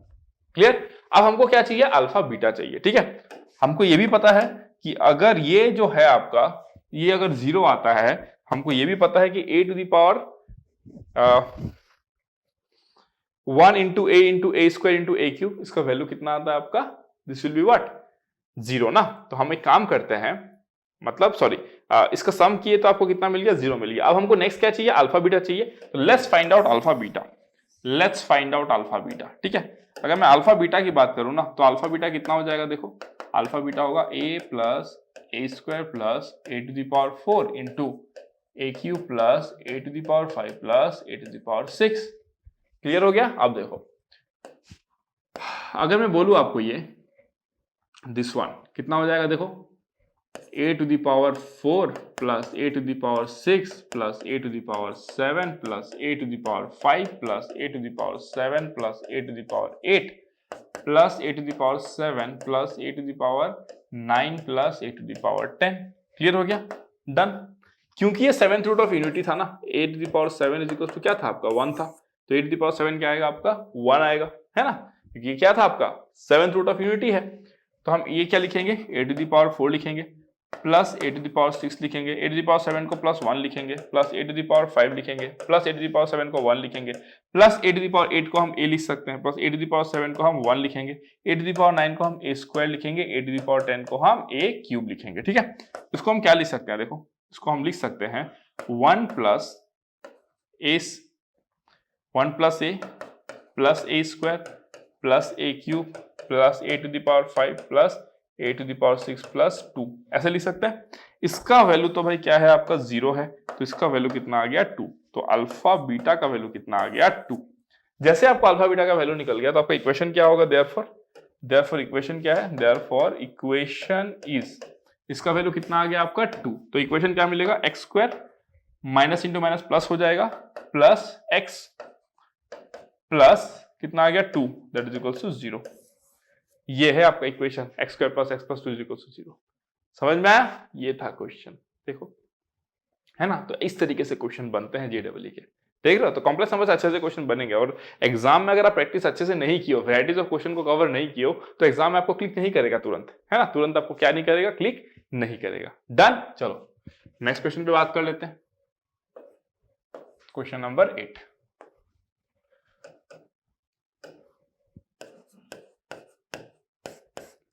क्लियर। अब हमको क्या चाहिए, अल्फा बीटा चाहिए। ठीक है, हमको ये भी पता है कि अगर ये जो है आपका, ये अगर 0 आता है, हमको ये भी पता है कि a to the power 1 into a square into a cube, इसका वैल्यू कितना आता है आपका, दिस विल बी व्हाट, 0 ना। तो हम एक काम करते हैं, मतलब सॉरी इसका सम किए तो आपको कितना मिल गया, 0 मिल गया। अब हमको नेक्स्ट क्या चाहिए, अल्फा बीटा चाहिए। तो let's find out alpha beta, let's find out alpha beta. ठीक है, अगर मैं अल्फा बीटा की बात करूं ना, तो अल्फा बीटा कितना हो जाएगा, देखो अल्फा बीटा होगा a plus a square plus a to the power 4 into a cube plus a to the power 5 plus a to the power 6। Clear हो गया। अब देखो अगर मैं बोलूं आपको ये दिस वन कितना हो जाएगा, देखो a to the power 4 plus a to the power 6 plus a to the power 7 plus a to the power 5 plus a to the power 7 plus a to the power 8 plus a to the power 7 plus a to the power 9 plus a to the power 10। Clear हो गया, done. क्योंकि ये 7th root of unity था ना, a to the power 7 is equal to क्या था आपका, 1 था। तो a टू द पावर 7 क्या आएगा आपका, 1 आएगा, है ना, क्योंकि ये क्या था आपका 7th रूट ऑफ यूनिटी है। तो हम ये क्या लिखेंगे, a टू द पावर 4 लिखेंगे plus a to the power 6 लिखेंगे, ए टू द पावर 7 को प्लस 1 लिखेंगे, plus a to the power 5 लिखेंगे, plus a to the power 7 को 1 लिखेंगे, plus a to the power 8 को हम ए लिख सकते हैं, plus a to the power 7 को हम 1 लिखेंगे, ए टू द पावर 9 को हम ए स्क्वायर लिखेंगे, ए टू द पावर 10 को हम ए क्यूब लिखेंगे। ठीक है, इसको हम क्या लिख सकते हैं, देखो इसको हम लिख सकते हैं 1 plus a plus a square plus a cube plus a to the power 5 plus a to the power 6 plus 2, ऐसे लिख सकते हैं। इसका वैल्यू तो भाई क्या है आपका 0 है, तो इसका वैल्यू कितना आ गया 2, तो अल्फा बीटा का वैल्यू कितना आ गया 2। जैसे आपको अल्फा बीटा का वैल्यू निकल गया तो आपका इक्वेशन क्या होगा, देयरफॉर इक्वेशन क्या है, देयरफॉर इक्वेशन इज, इसका वैल्यू कितना आ गया आपका 2, तो इक्वेशन क्या मिलेगा, x square minus into minus plus हो जाएगा, प्लस एक्स प्लस कितना आ गया 2 दैट इज इक्वल टू 0। ये है आपका equation x square plus x plus 2 is equal to 0। समझ में आया, ये था क्वेश्चन, देखो है ना। तो इस तरीके से क्वेश्चन बनते हैं जेडब्ल्यू के, देख रहे हो। तो कॉम्प्लेक्स नंबर से अच्छे से क्वेश्चन बनेंगे, और एग्जाम में अगर आप प्रैक्टिस अच्छे से नहीं किए हो, वैराइटीज ऑफ क्वेश्चन को कवर नहीं किए हो, तो एग्जाम में आपको क्लिक नहीं करेगा तुरंत, है ना, तुरंत आपको क्या नहीं करेगा, क्लिक नहीं करेगा। डन, चलो नेक्स्ट क्वेश्चन पे बात कर लेते हैं। क्वेश्चन नंबर 8,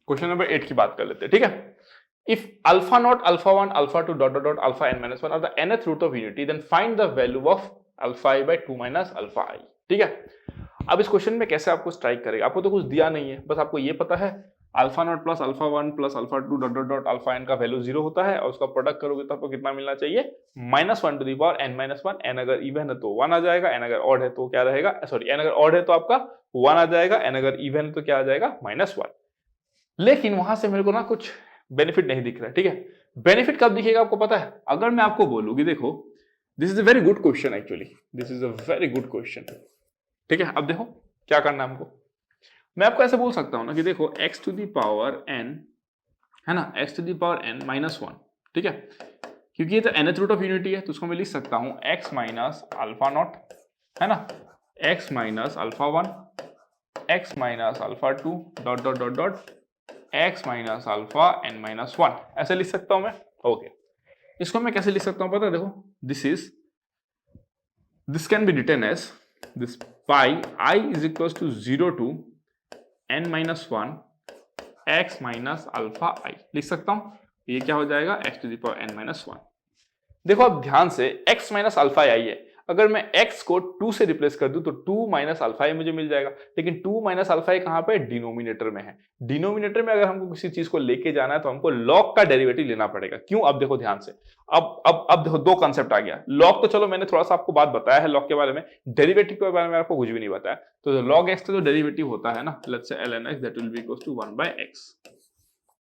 क्वेश्चन नंबर 8 की बात कर लेते हैं, ठीक है। If alpha not alpha 1 alpha 2 dot dot dot alpha n minus 1 are the nth root of unity, then find the value of alpha i by 2 minus alpha i। ठीक है, अब इस क्वेश्चन में कैसे आपको स्ट्राइक करेगा, आपको तो कुछ दिया नहीं है, बस आपको ये पता है alpha not plus alpha 1 plus alpha 2 dot dot dot alpha n का वैल्यू 0 होता है, और उसका प्रोडक्ट करोगे तो आपको कितना मिलना चाहिए, -1 to the power n minus 1। n अगर इवन है तो 1 आ जाएगा, n अगर ऑड है तो क्या रहेगा, सॉरी n अगर ऑड है तो आपका 1 आ जाएगा, n अगर इवन है तो क्या आ जाएगा, -1। लेकिन वहां से मेरे को ना कुछ बेनिफिट नहीं दिख रहा है। ठीक है, बेनिफिट कब दिखेगा आपको पता है, अगर मैं आपको बोलूं कि देखो this is a very good question, actually this is a very good question. ठीक है, अब देखो क्या करना है हमको, मैं आपको ऐसे बोल सकता हूं ना कि देखो x to the power n, है ना, x to the power n minus 1। ठीक है, क्योंकि ये तो nth रूट ऑफ यूनिटी है, तो उसको मैं लिख सकता हूं x माइनस अल्फा नॉट, है ना, x minus alpha 1, x minus alpha 2 dot dot dot dot x minus alpha n minus 1, ऐसे लिख सकता हूं मैं। ओके, इसको मैं कैसे लिख सकता हूं पता है, देखो this can be written as this pi I is equal to 0 to n minus 1 x minus alpha i लिख सकता हूं। ये क्या हो जाएगा, x to the power n minus 1। देखो अब ध्यान से x माइनस अल्फा i है, अगर मैं x को 2 से रिप्लेस कर दूं तो 2 माइनस अल्फा i मुझे मिल जाएगा, लेकिन 2 माइनस अल्फा i कहां पे, डिनोमिनेटर में है। डिनोमिनेटर में अगर हमको किसी चीज को लेके जाना है तो हमको लॉग का डेरिवेटिव लेना पड़ेगा। क्यों, अब देखो ध्यान से, अब देखो दो कांसेप्ट आ गया। लॉग तो चलो मैंने थोड़ा सा आपको बात बताया है लॉग के बारे में, डेरिवेटिव के बारे में आपको कुछ भी नहीं बताया। तो लॉग x का जो डेरिवेटिव होता है ना, let's say ln x that will be equal to 1/x।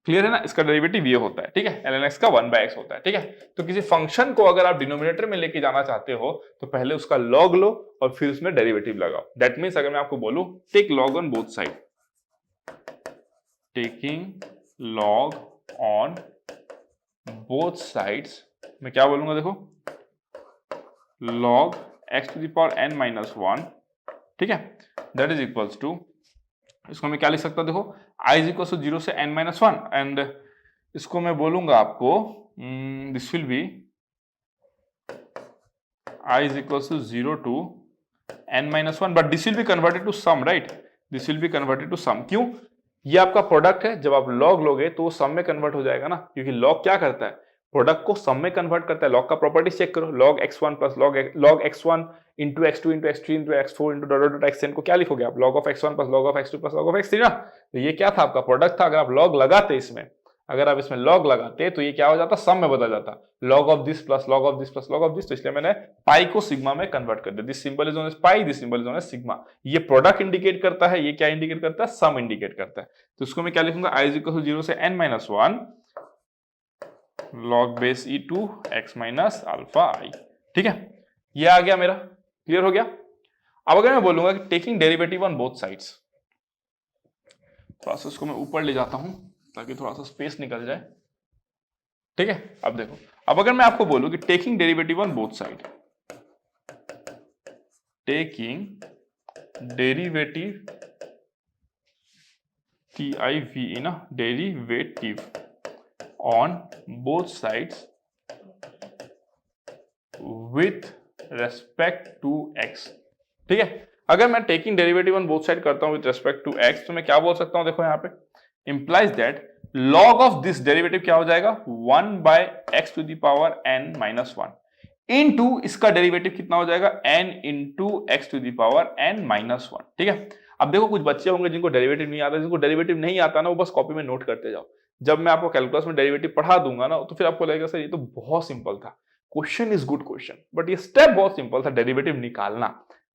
Clear है ना, इसका डेरिवेटिव ये होता है। ठीक है, ln x का 1/x होता है। ठीक है, तो किसी फंक्शन को अगर आप डिनोमिनेटर में लेके जाना चाहते हो तो पहले उसका लॉग लो और फिर उसमें डेरिवेटिव लगाओ। दैट मींस अगर मैं आपको बोलूं take log on both side, taking log on both sides, मैं क्या बोलूंगा, देखो log x to the power n minus 1, ठीक है, दैट इज इक्वल्स टू, इसको मैं क्या लिख सकता हूं, देखो i इज इक्वल टू 0 से n माइनस 1, एंड इसको मैं बोलूंगा आपको this will be i is equal to 0 to n minus 1, but this will be converted to sum, right, this will be converted to sum. क्यों, ये आपका product है, जब आप लॉग लोगे तो वो सम में कन्वर्ट हो जाएगा ना, क्योंकि लॉग क्या करता है, प्रोडक्ट को सम में कन्वर्ट करता है। लॉग का प्रॉपर्टीज चेक करो, log x1 plus log x1 into x2 into x3 into x4 into dot dot xn को क्या लिखोगे आप, log of x1 plus log of x2 plus log of x3 ना। तो ये क्या था, आपका प्रोडक्ट था। अगर आप लॉग लगाते इसमें, अगर आप इसमें लॉग लगाते तो ये क्या हो जाता, सम में बदल जाता, log of this plus log of this plus log of this. तो इसलिए मैंने पाई को सिग्मा में कन्वर्ट कर दिया। This symbol is known as pi, this symbol is known as sigma. ये प्रोडक्ट इंडिकेट करता है, ये क्या इंडिकेट करता है, सम इंडिकेट करता है। तो इसको मैं क्या लिखूंगा, i इज इक्वल टू 0 से n minus 1 log base e to x minus alpha i। ठीक है, ये आ गया मेरा, क्लियर हो गया। अब अगर मैं बोलूंगा कि taking derivative on both sides, थोड़ा सा इसको मैं ऊपर ले जाता हूं ताकि थोड़ा सा स्पेस निकल जाए। ठीक है, अब देखो, अब अगर मैं आपको बोलूं कि taking derivative on both side, taking derivative TIVE ना, derivative on both sides with respect to x. ठीक है, अगर मैं taking derivative on both side करता हूं विथ रेस्पेक्ट टू एक्स तो मैं क्या बोल सकता हूं, देखो यहां पे implies that log of this derivative क्या हो जाएगा 1 by x to the power n minus 1 into इसका डेरिवेटिव कितना हो जाएगा n into x to the power n minus 1। ठीक है, अब देखो कुछ बच्चे होंगे जिनको डेरिवेटिव नहीं आता, जिनको डेरिवेटिव नहीं आता ना वो बस कॉपी में नोट करते जाओ। जब मैं आपको कैलकुलस में डेरिवेटिव पढ़ा दूंगा ना तो फिर आपको लगेगा सर ये तो बहुत सिंपल था, question is good question, but ये स्टेप बहुत सिंपल था डेरिवेटिव निकालना।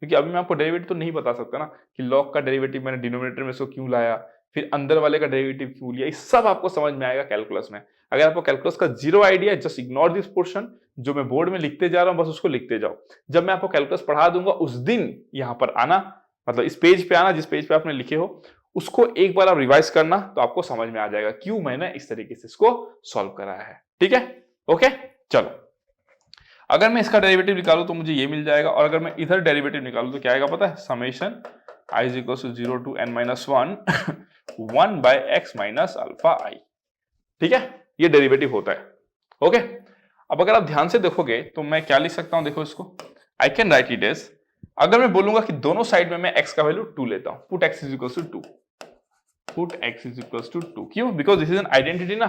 क्योंकि अभी मैं आपको डेरिवेटिव तो नहीं बता सकता ना कि लॉग का डेरिवेटिव मैंने डिनोमिनेटर में इसको क्यों लाया, फिर अंदर वाले का डेरिवेटिव क्यों लिया, ये सब आपको समझ में आएगा कैलकुलस में। अगर आपको कैलकुलस का zero idea, just ignore this portion, जो मैं बोर्ड में लिखते जा रहा हूं बस उसको लिखते जाओ। जब मैं आपको कैलकुलस पढ़ा दूंगा उस दिन यहां पर आना, मतलब इस पेज पे आना जिस पेज पे आपने लिखे हो, उसको एक बार आप रिवाइज करना तो आपको समझ में आ जाएगा क्यों मैंने इस तरीके से इसको सॉल्व कराया है। ठीक है, ओके चलो। अगर मैं इसका डेरिवेटिव निकालूं तो मुझे ये मिल जाएगा, और अगर मैं इधर डेरिवेटिव निकालूं तो क्या आएगा पता है, summation i is equal to 0 to n minus 1 1 by x minus alpha i। ठीक है, ये डेरिवेटिव होता है। ओके, अब अगर आप ध्यान से देखोगे तो मैं क्या लिख सकता हूं, देखो इसको I can write it as, अगर मैं बोलूंगा कि दोनों साइड में मैं x का वैल्यू 2 लेता हूं, put x is equal to 2, put x is equal to 2, क्यों, because this is an identity ना,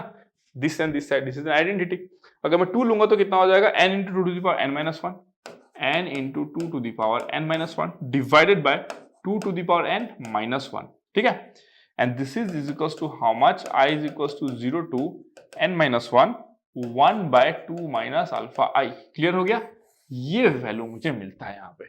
this and this side, this is an identity. अगर मैं 2 लूंगा तो कितना हो जाएगा n into 2 to the power n minus 1, n into 2 to the power n minus 1 divided by 2 to the power n minus 1। ठीक है, and this is equal to how much, i is equal to 0 to n minus 1 1 by 2 minus alpha i। Clear हो गया, ये value मुझे मिलता है यहाँ पे,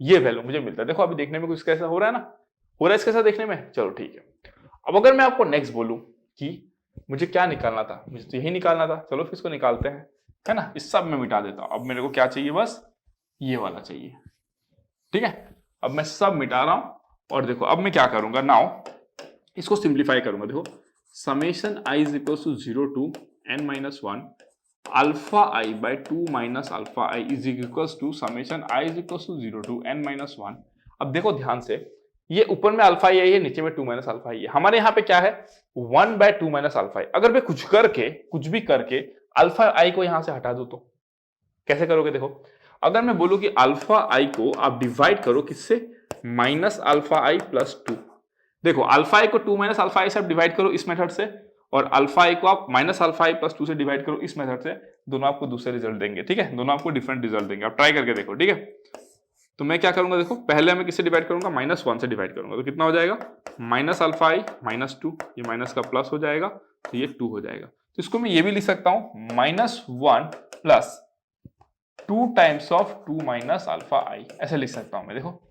ये वैल्यू मुझे मिलता है। देखो अभी देखने में कुछ कैसा हो रहा है ना, हो रहा है इसके साथ देखने में, चलो ठीक है। अब अगर मैं आपको नेक्स्ट बोलूं कि मुझे क्या निकालना था, मुझे तो यही निकालना था, चलो फिर इसको निकालते हैं, है ना, इस सब में मिटा देता हूं। अब मेरे को क्या चाहिए, बस ये वाला चाहिए। ठीक है, अब मैं सब मिटा रहा हूं और देखो अब मैं क्या करूंगा, नाउ इसको सिंप्लीफाई करूंगा। देखो summation i is equal to 0 to n minus 1 alpha i by 2 minus alpha i is equal to summation i is equal to 0 to n minus 1। अब देखो ध्यान से, ये ऊपर में अल्फा i है, नीचे में 2 माइनस अल्फा i है, हमारे यहाँ पे क्या है 1 बाय 2 माइनस अल्फा i। अगर मैं कुछ भी करके अल्फा i को यहां से हटा दो तो कैसे करोगे, देखो अगर मैं बोलूं कि अल्फा i को आप डिवाइड करो किससे, माइनस अल्फा i प्लस 2, देखो अल्फा i को 2 माइनस अल्फा i से आप डिवाइड करो इस मेथड से, और अल्फा i को आप माइनस अल्फा i प्लस 2 से डिवाइड करो इस मेथड से, दोनों आपको दूसरे रिजल्ट देंगे। ठीक है, दोनों आपको डिफरेंट रिजल्ट देंगे, आप ट्राई करके देखो। ठीक है, तो मैं क्या करूंगा, देखो पहले मैं किससे डिवाइड करूंगा, माइनस 1 से डिवाइड करूंगा, तो कितना हो जाएगा माइनस अल्फा i माइनस 2, ये माइनस का प्लस हो जाएगा तो ये 2 हो जाएगा। तो इसको मैं ये भी लिख सकता हूं minus 1 plus 2 times of 2 minus alpha i, ऐसे लिख सकता हूं मैं। देखो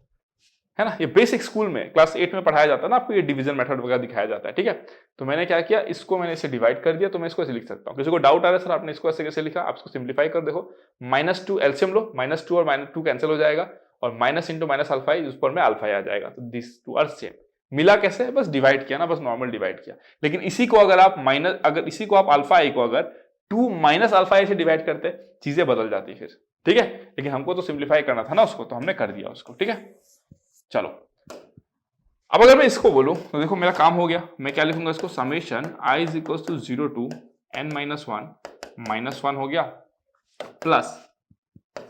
है ना, ये बेसिक स्कूल में क्लास 8 में पढ़ाया जाता है ना आपको, ये डिवीजन मेथड वगैरह दिखाया जाता है। ठीक है, तो मैंने क्या किया, इसको मैंने इसे डिवाइड कर दिया, तो मैं इसको ऐसे लिख सकता हूं। किसी को डाउट आ रहा है सर आपने इसको ऐसे कैसे लिखा, आप इसको सिंप्लीफाई कर देखो, माइनस 2 एलसीएम लो, माइनस 2 और माइनस 2 कैंसिल हो जाएगा, और minus into minus alpha i उस पर में अल्फा आ जाएगा, तो दिस टू आर सेम। मिला कैसे, बस डिवाइड किया ना, बस नॉर्मल डिवाइड किया। लेकिन इसी को अगर आप माइनस, अगर इसी को आप अल्फा i को अगर 2 माइनस अल्फा i से डिवाइड करते, चीजें बदल जाती फिर। ठीक है, लेकिन हमको तो सिंप्लीफाई करना था ना उसको, तो हमने कर दिया उसको। ठीक है, चलो अब अगर मैं इसको बोलूं तो देखो मेरा काम हो गया, मैं क्या लिखूंगा इसको, summation i is equal to 0 to n minus 1 minus 1 हो गया, plus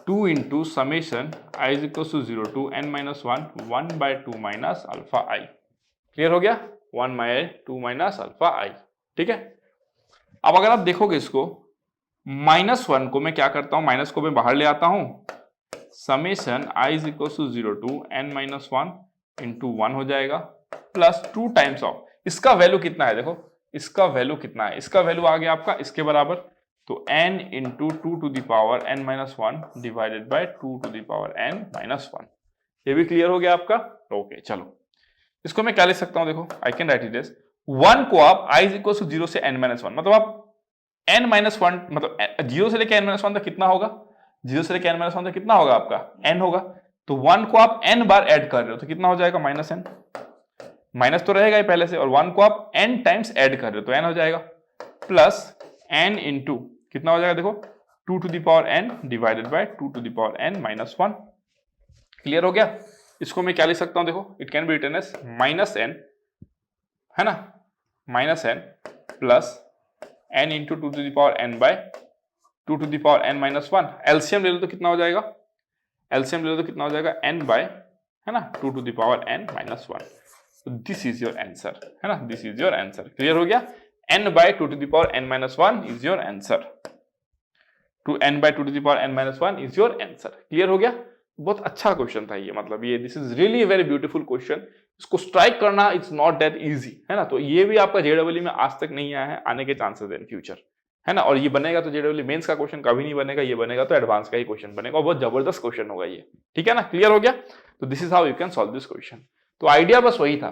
2 into summation i is equal to 0 to n minus 1 1 by 2 minus alpha i। Clear हो गया, 1 बाय 2 माइनस अल्फा i। ठीक है, अब अगर आप देखोगे इसको, माइनस 1 को मैं क्या करता हूं, माइनस को मैं बाहर ले आता हूं, summation i is equal to 0 to n minus 1 into 1 हो जाएगा, प्लस 2 टाइम्स ऑफ, इसका वैल्यू कितना है, देखो इसका वैल्यू कितना है, इसका वैल्यू आ गया आपका इसके बराबर, तो n into 2 to the power n minus 1 divided by 2 to the power n minus 1। ये भी क्लियर हो गया आपका। ओके चलो, इसको मैं क्या लिख सकता हूं, देखो I can write it as 1 को आप i इज इक्वल टू 0 से n माइनस 1, मतलब आप n माइनस 1, मतलब 0 से लेकर n माइनस 1 तक कितना होगा, 0 से लेकर n माइनस 1 तक कितना होगा आपका n होगा, तो 1 को आप n बार ऐड कर रहे हो तो कितना हो जाएगा माइनस n, माइनस तो रहेगा ही पहले से, और 1 को आप n टाइम्स ऐड कर रहे हो तो n हो जाएगा, प्लस n इंटू कितना हो जाएगा, देखो 2 to the power n divided by 2 to the power n minus 1। Clear हो गया, इसको मैं क्या लिख सकता हूं, देखो it can be written as minus n, है ना, minus n plus n into two to the power n by two to the power n minus one. LCM ले लो तो कितना हो जाएगा, एलसीएम ले लो तो कितना हो जाएगा n बाय, है ना, two to the power n minus one. This is your answer, है ना, this is your answer. Clear हो गया, n by two to the power n minus one is your answer. Two n by two to the power n minus one is your answer. Clear हो गया, बहुत अच्छा question था ये, मतलब ये this is really very beautiful question. इसको strike करना इट्स नॉट दैट इजी, है ना। तो ये भी आपका जेडब्ल्यू में आज तक नहीं आया है, आने के चांसेस है इन फ्यूचर, है ना। और ये बनेगा तो जेडब्ल्यू मेंस का क्वेश्चन कभी नहीं बनेगा, ये बनेगा तो एडवांस का ही क्वेश्चन बनेगा, और बहुत जबरदस्त क्वेश्चन होगा ये, ठीक है ना। क्लियर हो गया, तो this is how you can solve this question. तो आइडिया बस वही था,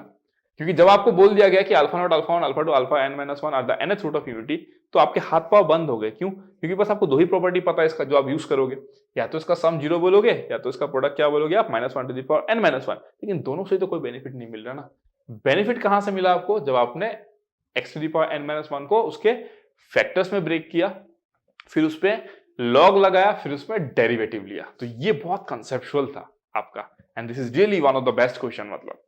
क्योंकि जब आपको बोल दिया गया कि alpha not alpha one alpha two alpha n minus one are the nth root of unity, तो आपके हाथ पांव बंद हो गए। क्यों? क्योंकि बस आपको दो ही प्रॉपर्टी पता है इसका जो आप यूज करोगे, या तो इसका सम जीरो बोलोगे या तो इसका प्रोडक्ट क्या बोलोगे आप, minus one two the power n minus one. लेकिन दोनों से तो कोई बेनिफिट नहीं मिल रहा ना। बेनिफिट कहां से मिला आपको, जब आपने x to the power n minus one को उसके फैक्टर्स में ब्रेक किया, फिर उस पर लॉग लगाया, फिर उसमें डेरिवेटिव लिया। तो ये बहुत कंसेप्चुअल था आपका, and this is really one of the best question, मतलब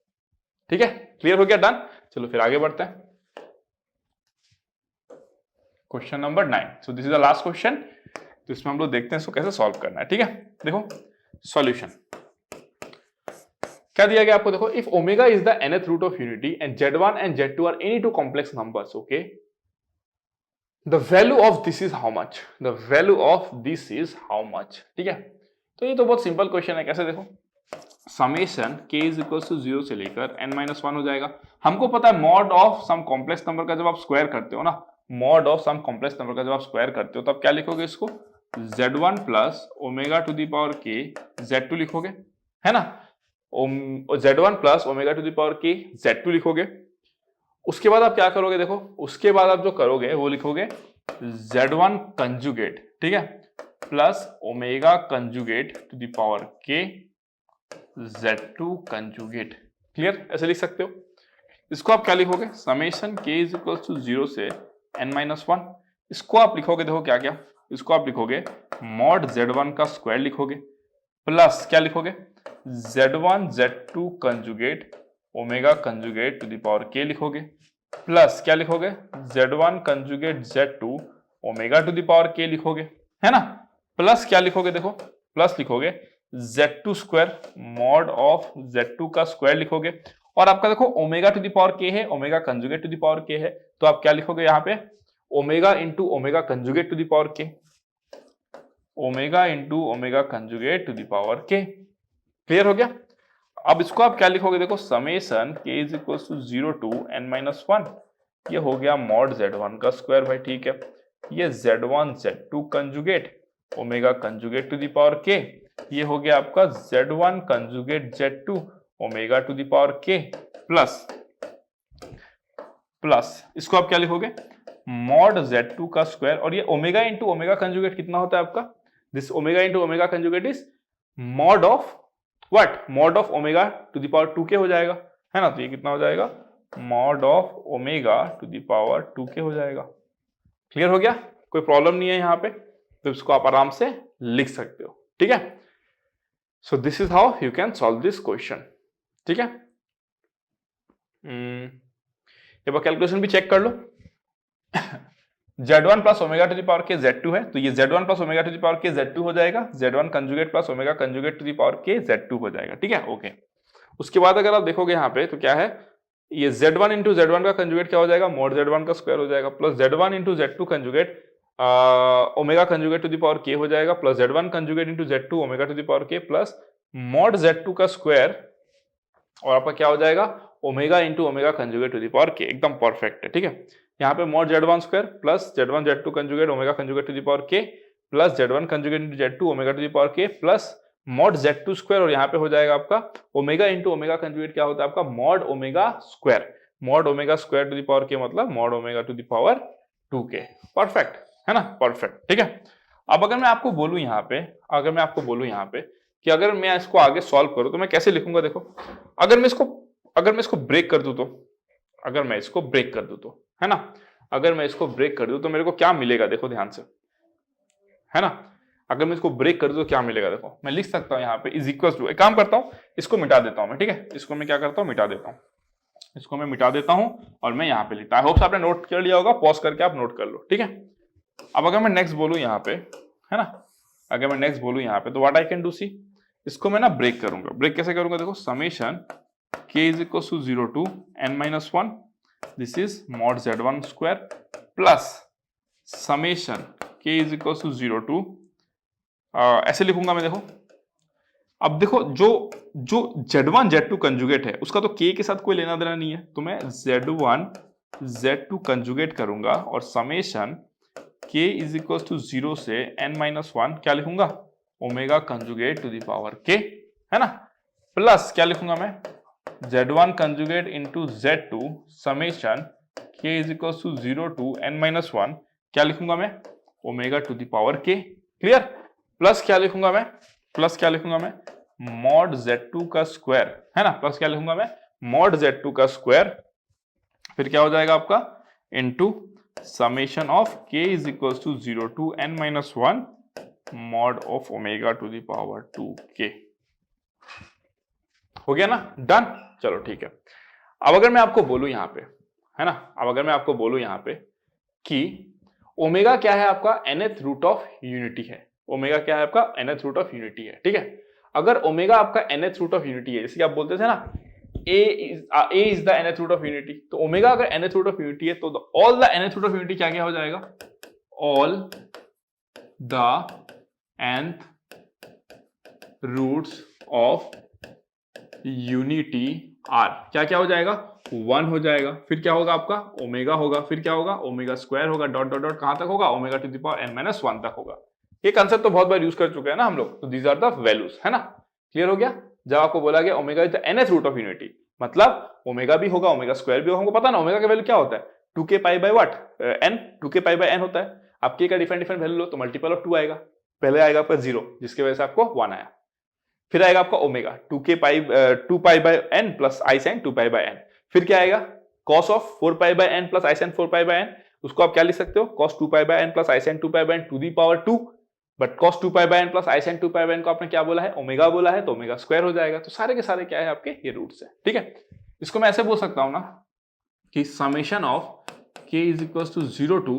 ठीक है। क्लियर हो गया, डन। चलो फिर आगे बढ़ते हैं, question number 9। So this is the last question, तो इसमें हम लोग देखते हैं इसको कैसे सॉल्व करना है, ठीक है। देखो सॉल्यूशन क्या दिया गया आपको, देखो if omega is the nth root of unity and z1 and z2 are any two complex numbers, okay, the value of this is how much, the value of this is how much, ठीक है। तो ये तो बहुत simple question है, कैसे देखो, summation k is equal to 0 से लेकर n माइनस वन हो जाएगा। हमको पता है mod of some complex number का जब आप स्क्वायर करते हो ना, mod of some complex number का जब आप स्क्वायर करते हो तो आप क्या लिखोगे इसको, z1 plus omega to the power k z2 लिखोगे, है ना। z1 plus omega to the power k z2 लिखोगे। उसके बाद आप क्या करोगे, देखो उसके बाद आप जो करोगे वो लिखोगे z1 कंजुगेट, ठीक है, plus omega conjugate to the power k z2 conjugate. Clear, ऐसे लिख सकते हो। इसको आप क्या लिखोगे, summation k is equal to 0 से n माइनस वन। इसको आप लिखोगे, देखो क्या क्या, इसको आप लिखोगे मॉड z1 का स्क्वायर लिखोगे, प्लस क्या लिखोगे, z1 z2 conjugate omega conjugate to the power k लिखोगे, प्लस क्या लिखोगे, z1 conjugate z2 omega to the power k लिखोगे, है ना। प्लस क्या लिखोगे, देखो प्लस लिखोगे z2 square mod of z2 का स्क्वायर लिखोगे, और आपका देखो omega to the power k है, omega conjugate to the power k है, तो आप क्या लिखोगे यहाँ पे, omega into omega conjugate to the power k, omega into omega conjugate to the power k। Clear हो गया। अब इसको आप क्या लिखोगे, देखो summation k is equal to 0 to n minus one, ये हो गया मॉड z1 का स्क्वायर भाई, ठीक है। ये z1 z2 conjugate omega conjugate to the power k, ये हो गया आपका z1 conjugate z2 omega to the power k, plus plus इसको आप क्या लिखोगे, मॉड z2 का स्क्वायर, और ये ओमेगा इंटू ओमेगा कंजुगेट कितना होता है आपका, this omega into omega conjugate is mod of what, mod of omega to the power 2k हो जाएगा, है ना। तो ये कितना हो जाएगा, mod of omega to the power 2k हो जाएगा। क्लियर हो गया, कोई प्रॉब्लम नहीं है यहाँ पे, तो इसको आप आराम से लिख सकते हो, ठीक है। So this is how you can solve this question, ठीक है। एक बार कैलकुलेशन भी चेक कर लो। z1 plus omega to the power k z2 है, तो ये z1 plus omega to the power k z2 हो जाएगा, z1 conjugate plus omega conjugate to the power k z2 हो जाएगा, ठीक है, ओके। उसके बाद अगर आप देखोगे यहाँ पे तो क्या है, ये z1 इंटू z1 का कंजुगेट क्या हो जाएगा, मॉड z1 का स्क्वायर हो जाएगा, plus z1 into z2 conjugate omega conjugate to the power k हो जाएगा, plus z1 conjugate into z2 omega to the power k plus mod z2 का स्क्वायर, और आपका क्या हो जाएगा, omega into omega conjugate to the power k। एकदम perfect है, ठीक है। यहाँ पे mod z1 square plus z1 z2 conjugate omega conjugate to the power k plus z1 conjugate into z2 omega to the power k plus mod z2 square, और यहाँ पे हो जाएगा आपका ओमेगा इंटू ओमेगा कंजुगेट क्या होता है आपका, mod omega square, mod omega square to the power k मतलब mod omega to the power 2k। Perfect है ना, परफेक्ट, ठीक है। अब अगर मैं आपको बोलूं यहाँ पे, अगर मैं आपको बोलूं यहाँ पे कि अगर मैं इसको आगे सॉल्व करूं तो मैं कैसे लिखूंगा, देखो अगर मैं इसको ब्रेक कर दूं तो, अगर मैं इसको ब्रेक कर दूं तो, है ना, अगर मैं इसको ब्रेक कर दूं तो मेरे को क्या मिलेगा, देखो ध्यान से, है ना। अगर मैं इसको ब्रेक कर दूं तो क्या मिलेगा, देखो मैं लिख सकता हूं यहाँ पे इज इक्वल टू, एक काम करता हूं इसको मिटा देता हूं मैं, ठीक है, इसको मैं क्या करता हूं मिटा देता हूं। इसको मैं मिटा देता हूं और मैं यहाँ पे लिखता। आई होप आपने नोट कर लिया होगा, पॉज करके आप नोट कर लो, ठीक है। अब अगर मैं नेक्स्ट बोलूं यहाँ पे, है ना, अगर मैं नेक्स्ट बोलूं यहाँ पे, तो what I can do, see इसको मैं ना ब्रेक करूंगा। ब्रेक कैसे करूंगा, देखो summation k is equal to 0 to n-1, this is mod z1 square plus summation k is equal to 0 to, ऐसे लिखूंगा मैं, देखो अब देखो जो जो z1 z2 कंजुगेट है उसका तो k के साथ कोई लेना देना नहीं है, तो मैं z1 z2 कंजुगेट करूंगा और summation k is equal to 0 से n-1 क्या लिखूंगा, omega conjugate to the power k, है ना, प्लस क्या लिखूंगा मैं, z1 conjugate into z2 summation k is equal to 0 to n-1 क्या लिखूंगा मैं, omega to the power k, clear. Plus क्या लिखूंगा मैं, प्लस क्या लिखूंगा मैं, मॉड z2 का स्क्वायर, है ना, प्लस क्या लिखूंगा मैं, मॉड z2 का स्क्वायर, फिर क्या हो जाएगा आपका, into summation of k is equal to 0 to n-1 mod of omega to the power 2k। हो गया ना, डन, चलो ठीक है। अब अगर मैं आपको बोलूं यहां पे, है ना, अब अगर मैं आपको बोलूं यहां पे कि ओमेगा क्या है, आपका nth रूट ऑफ यूनिटी है, ओमेगा क्या है आपका nth रूट ऑफ यूनिटी है, ठीक है। अगर ओमेगा आपका nth रूट ऑफ यूनिटी है, जैसे कि आप बोलते थे ना a is the nth root of unity, तो ओमेगा अगर nth रूट ऑफ यूनिटी है तो all the nth root of unity क्या क्या हो जाएगा, all the nth roots of unity are क्या क्या हो जाएगा, 1 हो जाएगा, फिर क्या होगा आपका ओमेगा होगा, फिर क्या होगा ओमेगा स्क्वायर होगा, डॉट डॉट डॉट कहां तक होगा, omega to the power n-1 तक होगा। ये कंसेप्ट तो बहुत बार यूज कर चुके हैं ना हम लोग, तो दीज आर द वैल्यूज, है ना, क्लियर हो गया। जब आपको बोला गया omega is the nth root of unity, मतलब ओमेगा भी होगा ओमेगा स्क्वायर भी होगा, हमको पता ना ओमेगा का वैल्यू क्या होता है, 2k pi by what, n, 2k pi by n होता है। आप k का डिफरेंट डिफरेंट वैल्यू लो तो मल्टीपल ऑफ 2 आएगा, पहले आएगा आपका 0 जिसकी वजह से आपको 1 आया, फिर आएगा आपका omega 2 pi by n plus i sine 2 pi by n, फिर क्या आएगा cos of 4 pi by n plus i sine 4 pi by n, उसको आप क्या लिख सकते हो cos 2 pi by n plus i sine 2 pi by n to the power 2, but cos 2 pi by n plus i sine 2 pi by n को आपने क्या बोला है, ओमेगा बोला है, तो ओमेगा स्क्वायर हो जाएगा। तो सारे के सारे क्या है आपके ये रूट्स है, ठीक है। इसको मैं ऐसे बोल सकता हूं ना कि summation of k is equal to 0 to,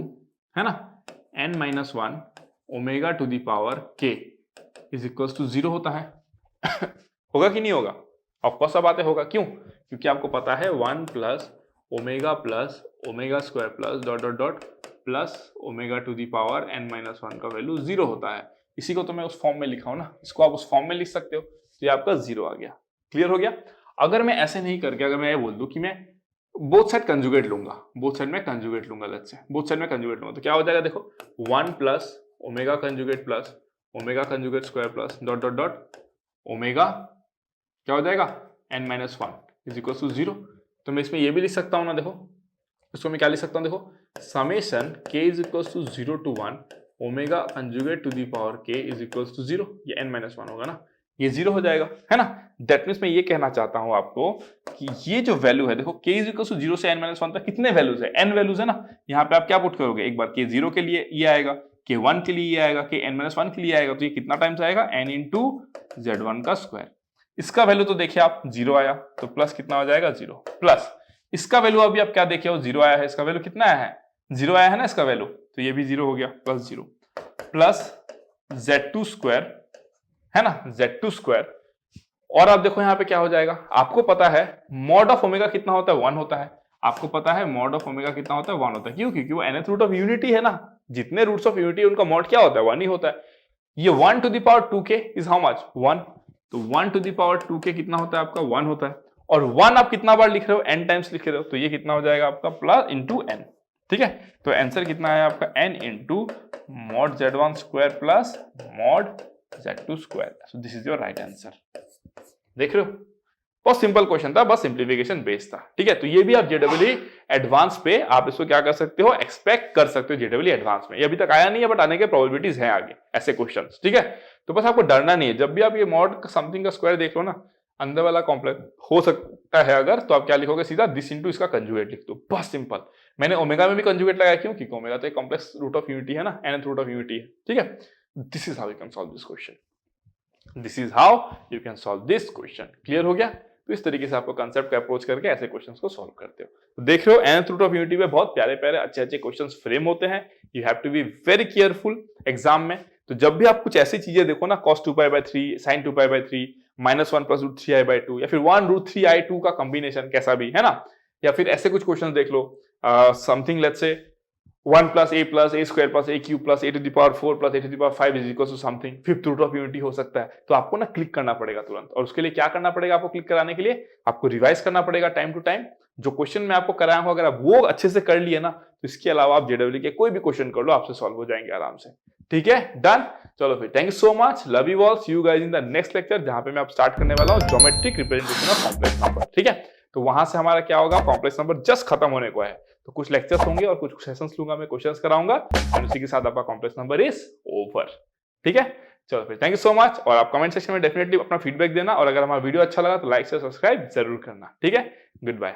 है ना, n-1 omega to the power k is equal to 0 होता है होगा कि नहीं होगा, ऑफकोर्स सब बातें होगा, क्यों, क्योंकि आपको पता है 1 plus omega square plus dot dot dot plus omega to the power n-1 का वैल्यू 0 होता है। इसी को तो मैं उस फॉर्म में लिखा हूं ना, इसको आप उस फॉर्म में लिख सकते हो, तो ये आपका 0 आ गया, क्लियर हो गया। अगर मैं ऐसे नहीं करके, अगर मैं ये बोल दूं कि मैं बोथ साइड कंजुगेट लूंगा, बोथ साइड में कंजुगेट लूंगा, लेट्स से बोथ साइड में कंजुगेट लूंगा, तो क्या हो जाएगा, देखो 1 plus omega conjugate plus omega conjugate square plus dot dot dot omega क्या हो जाएगा n-1 इज इक्वल टू 0। तो मैं इसमें ये भी लिख सकता हूं ना, देखो इसको मैं क्या लिख सकता हूं, देखो summation k is equal to 0 to 1 omega conjugate to the power k is equal to 0, ये n-1 होगा ना, ये 0 हो जाएगा, है ना। दैट मीन्स मैं ये कहना चाहता हूं आपको कि ये जो वैल्यू है, देखो k इज इक्वल टू 0 से n-1 तक कितने वैल्यूज है, n वैल्यूज है ना। यहाँ पे आप क्या पुट करोगे, एक बार k 0 के लिए ये आएगा, k 1 के लिए ये आएगा, k n-1 के लिए आएगा, तो ये कितना टाइम्स आएगा, n इंटू z1 का स्क्वायर। इसका वैल्यू तो देखिए आप 0 आया, तो प्लस कितना हो जाएगा 0, प्लस इसका वैल्यू अभी आप क्या देखे हो 0 आया है, इसका वैल्यू कितना आया है 0 आया है ना इसका वैल्यू, तो ये भी 0 हो गया, प्लस 0 प्लस z2 स्क्वायर, है ना, z2 स्क्वायर। और आप देखो यहाँ पे क्या हो जाएगा, आपको पता है मॉड ऑफ ओमेगा कितना होता है, 1 होता है, आपको पता है मॉड ऑफ ओमेगा कितना होता है, 1 होता है, क्यों, क्योंकि वो nth रूट ऑफ यूनिटी है ना, जितने रूट्स ऑफ यूनिटी उनका मॉड क्या होता है, 1 ही होता है। ये 1 to the power 2k is how much 1, तो 1 टू द पावर 2k कितना होता है आपका 1 होता है, और 1 आप कितना बार लिख रहे हो, n टाइम्स लिख रहे हो, तो ये कितना हो जाएगा आपका प्लस इंटू n, ठीक है। तो आंसर कितना है आपका n into mod z1 square plus mod z2 square, so this is your right answer. देख रहे हो, बहुत सिंपल क्वेश्चन था, बस सिंप्लीफिकेशन बेस्ड था, ठीक है। तो ये भी आप जेडब्ल्यू एडवांस पे आप इसको क्या कर सकते हो, एक्सपेक्ट कर सकते हो जेडब्ल्यू एडवांस में। ये अभी तक आया नहीं है, बट आने के प्रोबेबिलिटीज हैं आगे ऐसे क्वेश्चंस, ठीक है। तो बस आपको डरना नहीं है, जब भी आप ये मॉड समथिंग का स्क्वायर देख लो ना, अंदर वाला कॉम्प्लेक्स हो सकता है अगर, तो आप क्या लिखोगे, सीधा दिस इंटू इसका कंजुगेट लिख दो, बस सिंपल। मैंने ओमेगा में भी कंजुगेट लगाया, क्यों, क्योंकि ओमेगा तो एक कॉम्प्लेक्स रूट ऑफ यूनिटी है ना, nth रूट ऑफ यूनिटी है, ठीक है। This is how you can solve this question, this is how you can solve this question, clear हो गया। तो इस तरीके से आपको कंसेप्ट का अप्रोच करके ऐसे क्वेश्चंस को सॉल्व करते हो। तो देख रहे हो nth रूट ऑफ यूनिटी में बहुत प्यारे प्यारे अच्छे अच्छे क्वेश्चंस फ्रेम होते हैं। You have to be very careful exam में। तो जब भी आप कुछ ऐसी चीजें देखो ना, cos 2π/3 sin 2π/3 -1 + √3i/2 या फिर 1 √3i/2 का कॉम्बिनेशन कैसा भी है ना, या फिर ऐसे कुछ क्वेश्चन देख लो something let's say 1 + a + a² + a³ + a⁴ + a⁵ is equal to something, fifth root of unity हो सकता है। तो आपको ना क्लिक करना पड़ेगा तुरंत, और उसके लिए क्या करना पड़ेगा आपको क्लिक कराने के लिए, आपको रिवाइज करना पड़ेगा टाइम टू टाइम। जो क्वेश्चन मैं आपको कराया हूं अगर आप वो अच्छे से कर लिए ना, तो इसके अलावा आप जेडब्ल्यू के कोई भी क्वेश्चन कर लो आपसे सॉल्व हो जाएंगे आराम से। ठीक है, डन। चलो फिर, thank you so much, love you all, see you guys in the next lecture, जहां पे मैं अब स्टार्ट करने वाला हूं geometric representation of complex number. ठीक है, तो वहां से हमारा क्या होगा, कॉम्प्लेक्स नंबर जस्ट खत्म होने को है, तो कुछ लेक्चर्स होंगे और कुछ सेशंस लूंगा मैं, क्वेश्चंस कराऊंगा, और उसी के साथ आपका कॉम्प्लेक्स नंबर इज ओवर। ठीक है, चलो फिर, थैंक यू सो मच, और आप कमेंट सेक्शन में डेफिनेटली अपना फीडबैक देना, और अगर हमारा वीडियो अच्छा लगा तो लाइक से सब्सक्राइब जरूर करना। ठीक है, गुड बाय।